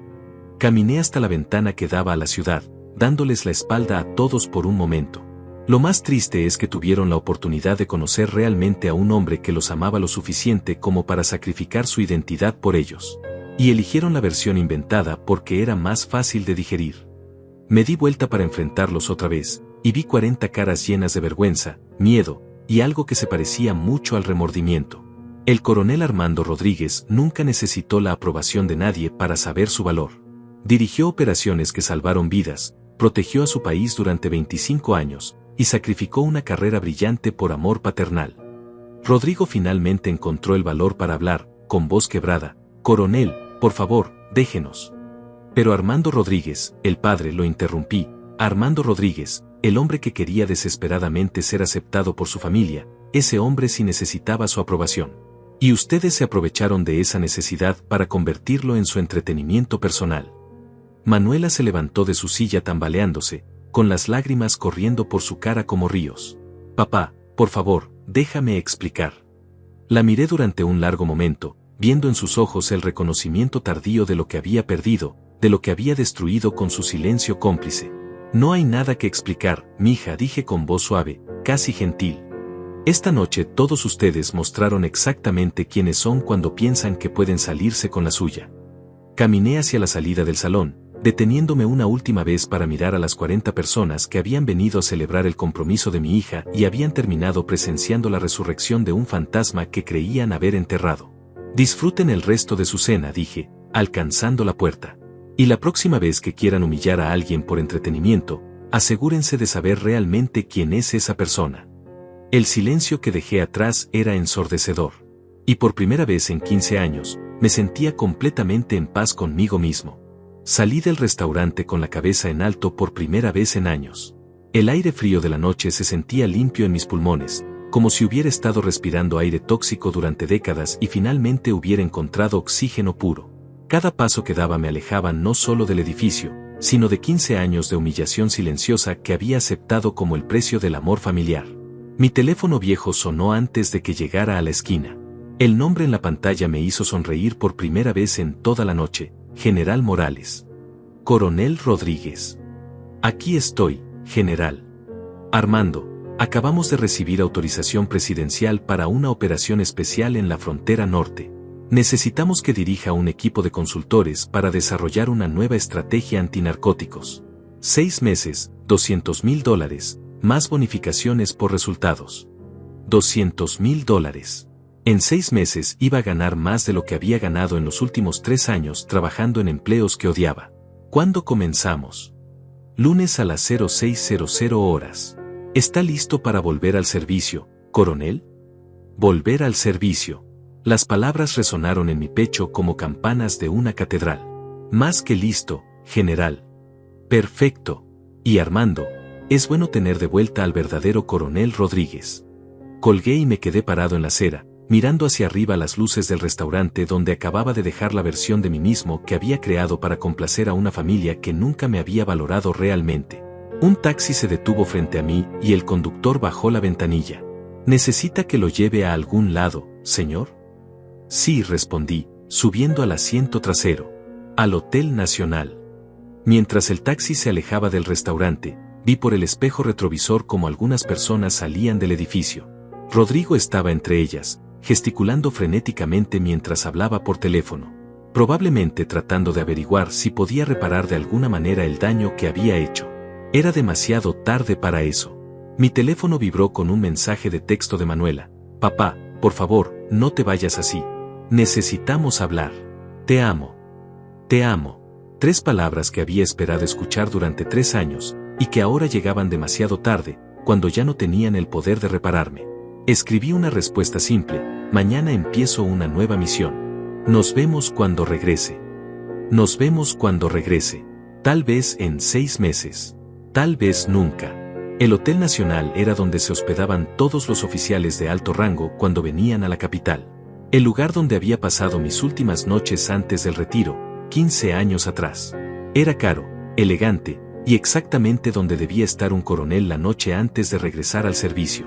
Caminé hasta la ventana que daba a la ciudad, dándoles la espalda a todos por un momento. Lo más triste es que tuvieron la oportunidad de conocer realmente a un hombre que los amaba lo suficiente como para sacrificar su identidad por ellos. Y eligieron la versión inventada porque era más fácil de digerir. Me di vuelta para enfrentarlos otra vez, y vi 40 caras llenas de vergüenza, miedo, y algo que se parecía mucho al remordimiento. El coronel Armando Rodríguez nunca necesitó la aprobación de nadie para saber su valor. Dirigió operaciones que salvaron vidas, protegió a su país durante 25 años, y sacrificó una carrera brillante por amor paternal. Rodrigo finalmente encontró el valor para hablar, con voz quebrada: «Coronel, por favor, déjenos». Pero Armando Rodríguez, el padre, lo interrumpí. Armando Rodríguez, el hombre que quería desesperadamente ser aceptado por su familia, ese hombre sí necesitaba su aprobación. Y ustedes se aprovecharon de esa necesidad para convertirlo en su entretenimiento personal. Manuela se levantó de su silla tambaleándose, con las lágrimas corriendo por su cara como ríos. «Papá, por favor, déjame explicar». La miré durante un largo momento, viendo en sus ojos el reconocimiento tardío de lo que había perdido, de lo que había destruido con su silencio cómplice. «No hay nada que explicar, mija», dije con voz suave, casi gentil. «Esta noche todos ustedes mostraron exactamente quiénes son cuando piensan que pueden salirse con la suya». Caminé hacia la salida del salón, deteniéndome una última vez para mirar a las 40 personas que habían venido a celebrar el compromiso de mi hija y habían terminado presenciando la resurrección de un fantasma que creían haber enterrado. «Disfruten el resto de su cena», dije, alcanzando la puerta. «Y la próxima vez que quieran humillar a alguien por entretenimiento, asegúrense de saber realmente quién es esa persona». El silencio que dejé atrás era ensordecedor. Y por primera vez en 15 años, me sentía completamente en paz conmigo mismo. Salí del restaurante con la cabeza en alto por primera vez en años. El aire frío de la noche se sentía limpio en mis pulmones, como si hubiera estado respirando aire tóxico durante décadas y finalmente hubiera encontrado oxígeno puro. Cada paso que daba me alejaba no solo del edificio, sino de 15 años de humillación silenciosa que había aceptado como el precio del amor familiar. Mi teléfono viejo sonó antes de que llegara a la esquina. El nombre en la pantalla me hizo sonreír por primera vez en toda la noche: General Morales. «Coronel Rodríguez». «Aquí estoy, general». «Armando, acabamos de recibir autorización presidencial para una operación especial en la frontera norte. Necesitamos que dirija un equipo de consultores para desarrollar una nueva estrategia antinarcóticos. 6 meses, $200,000, más bonificaciones por resultados». $200,000. En 6 meses iba a ganar más de lo que había ganado en los últimos 3 años trabajando en empleos que odiaba. «¿Cuándo comenzamos?» «Lunes a las 06:00 horas. ¿Está listo para volver al servicio, coronel?» «Volver al servicio». Las palabras resonaron en mi pecho como campanas de una catedral. «Más que listo, general». «Perfecto. Y Armando, es bueno tener de vuelta al verdadero coronel Rodríguez». Colgué y me quedé parado en la acera, mirando hacia arriba las luces del restaurante donde acababa de dejar la versión de mí mismo que había creado para complacer a una familia que nunca me había valorado realmente. Un taxi se detuvo frente a mí y el conductor bajó la ventanilla. «¿Necesita que lo lleve a algún lado, señor?» «Sí», respondí, subiendo al asiento trasero. «Al Hotel Nacional». Mientras el taxi se alejaba del restaurante, vi por el espejo retrovisor cómo algunas personas salían del edificio. Rodrigo estaba entre ellas, gesticulando frenéticamente mientras hablaba por teléfono, probablemente tratando de averiguar si podía reparar de alguna manera el daño que había hecho. Era demasiado tarde para eso. Mi teléfono vibró con un mensaje de texto de Manuela: «Papá, por favor, no te vayas así. Necesitamos hablar. Te amo. Te amo». 3 palabras que había esperado escuchar durante 3 años, y que ahora llegaban demasiado tarde, cuando ya no tenían el poder de repararme. Escribí una respuesta simple: «Mañana empiezo una nueva misión. Nos vemos cuando regrese. Nos vemos cuando regrese. Tal vez en 6 meses. Tal vez nunca». El Hotel Nacional era donde se hospedaban todos los oficiales de alto rango cuando venían a la capital. El lugar donde había pasado mis últimas noches antes del retiro, 15 años atrás. Era caro, elegante, y exactamente donde debía estar un coronel la noche antes de regresar al servicio.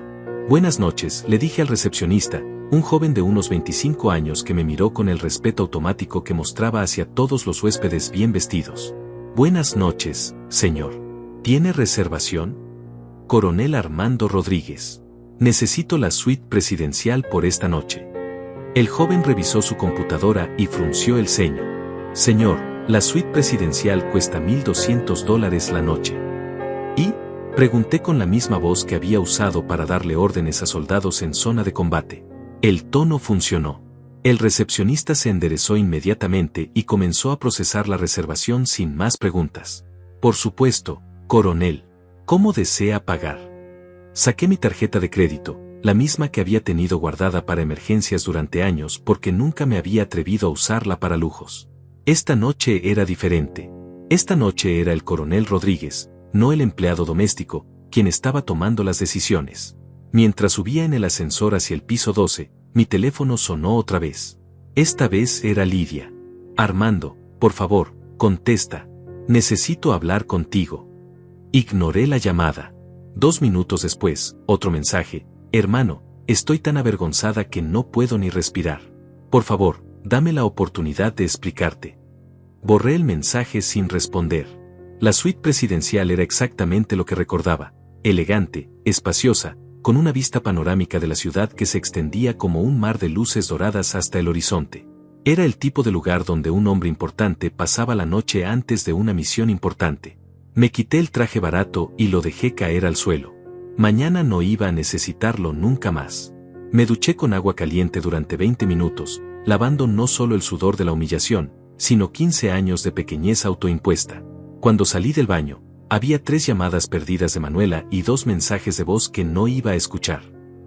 «Buenas noches», le dije al recepcionista, un joven de unos 25 años que me miró con el respeto automático que mostraba hacia todos los huéspedes bien vestidos. «Buenas noches, señor. ¿Tiene reservación?» «Coronel Armando Rodríguez. Necesito la suite presidencial por esta noche». El joven revisó su computadora y frunció el ceño. «Señor, la suite presidencial cuesta $1,200 la noche». ¿Y?, pregunté con la misma voz que había usado para darle órdenes a soldados en zona de combate. El tono funcionó. El recepcionista se enderezó inmediatamente y comenzó a procesar la reservación sin más preguntas. «Por supuesto, coronel. ¿Cómo desea pagar?» Saqué mi tarjeta de crédito, la misma que había tenido guardada para emergencias durante años porque nunca me había atrevido a usarla para lujos. Esta noche era diferente. Esta noche era el coronel Rodríguez, no el empleado doméstico, quien estaba tomando las decisiones. Mientras subía en el ascensor hacia el piso 12, mi teléfono sonó otra vez. Esta vez era Lidia. Armando, por favor, contesta. Necesito hablar contigo. Ignoré la llamada. 2 minutos después, otro mensaje. Hermano, estoy tan avergonzada que no puedo ni respirar. Por favor, dame la oportunidad de explicarte. Borré el mensaje sin responder. La suite presidencial era exactamente lo que recordaba. Elegante, espaciosa, con una vista panorámica de la ciudad que se extendía como un mar de luces doradas hasta el horizonte. Era el tipo de lugar donde un hombre importante pasaba la noche antes de una misión importante. Me quité el traje barato y lo dejé caer al suelo. Mañana no iba a necesitarlo nunca más. Me duché con agua caliente durante 20 minutos, lavando no solo el sudor de la humillación, sino 15 años de pequeñez autoimpuesta. Cuando salí del baño, había 3 llamadas perdidas de Manuela y 2 mensajes de voz que no iba a escuchar.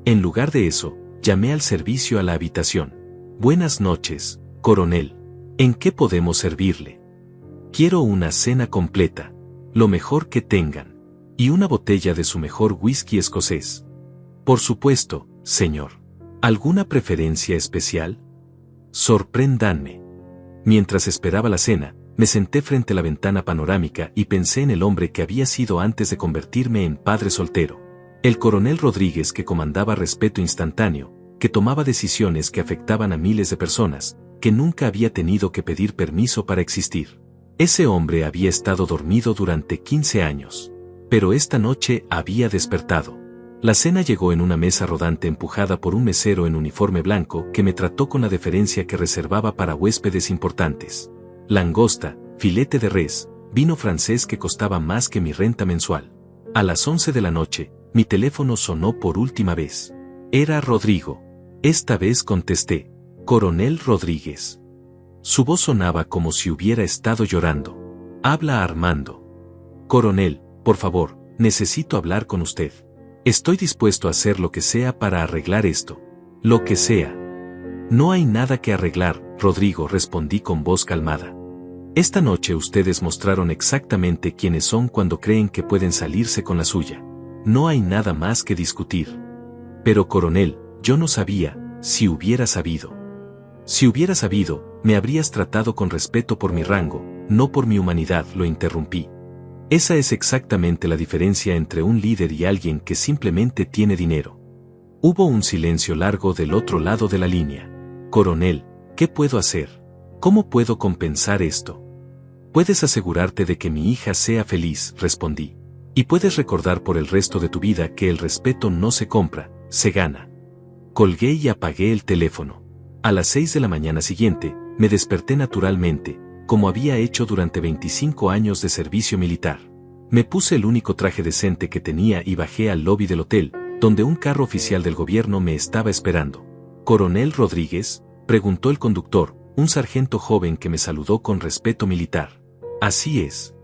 En lugar de eso, llamé al servicio a la habitación. Buenas noches, coronel. ¿En qué podemos servirle? Quiero una cena completa, lo mejor que tengan, y una botella de su mejor whisky escocés. Por supuesto, señor. ¿Alguna preferencia especial? Sorpréndanme. Mientras esperaba la cena, me senté frente a la ventana panorámica y pensé en el hombre que había sido antes de convertirme en padre soltero. El coronel Rodríguez que comandaba respeto instantáneo, que tomaba decisiones que afectaban a miles de personas, que nunca había tenido que pedir permiso para existir. Ese hombre había estado dormido durante 15 años. Pero esta noche había despertado. La cena llegó en una mesa rodante empujada por un mesero en uniforme blanco que me trató con la deferencia que reservaba para huéspedes importantes. Langosta, filete de res, vino francés que costaba más que mi renta mensual. A las 11 de la noche, mi teléfono sonó por última vez. Era Rodrigo. Esta vez contesté. Coronel Rodríguez. Su voz sonaba como si hubiera estado llorando. Habla Armando. Coronel, por favor, necesito hablar con usted. Estoy dispuesto a hacer lo que sea para arreglar esto. Lo que sea. No hay nada que arreglar, Rodrigo, respondí con voz calmada. Esta noche ustedes mostraron exactamente quiénes son cuando creen que pueden salirse con la suya. No hay nada más que discutir. Pero coronel, yo no sabía, si hubiera sabido. Si hubiera sabido, me habrías tratado con respeto por mi rango, no por mi humanidad, lo interrumpí. Esa es exactamente la diferencia entre un líder y alguien que simplemente tiene dinero. Hubo un silencio largo del otro lado de la línea. Coronel, ¿qué puedo hacer? ¿Cómo puedo compensar esto? Puedes asegurarte de que mi hija sea feliz, respondí. Y puedes recordar por el resto de tu vida que el respeto no se compra, se gana. Colgué y apagué el teléfono. A las 6 de la mañana siguiente, me desperté naturalmente, como había hecho durante 25 años de servicio militar. Me puse el único traje decente que tenía y bajé al lobby del hotel, donde un carro oficial del gobierno me estaba esperando. ¿Coronel Rodríguez?, preguntó el conductor, un sargento joven que me saludó con respeto militar. Así es.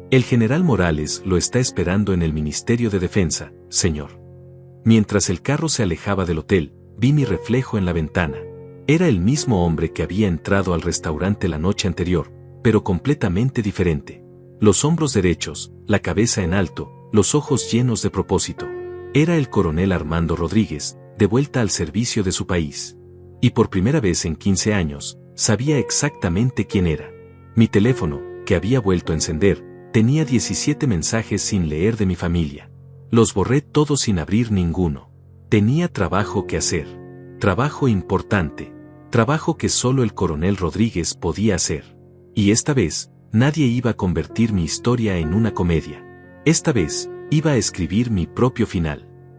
El general Morales lo está esperando en el Ministerio de Defensa, señor. Mientras el carro se alejaba del hotel, vi mi reflejo en la ventana. Era el mismo hombre que había entrado al restaurante la noche anterior, pero completamente diferente. Los hombros derechos, la cabeza en alto, los ojos llenos de propósito. Era el coronel Armando Rodríguez, de vuelta al servicio de su país. Y por primera vez en 15 años, sabía exactamente quién era. Mi teléfono, que había vuelto a encender, tenía 17 mensajes sin leer de mi familia. Los borré todos sin abrir ninguno. Tenía trabajo que hacer. Trabajo importante. Trabajo que solo el coronel Rodríguez podía hacer. Y esta vez, nadie iba a convertir mi historia en una comedia. Esta vez, iba a escribir mi propio final.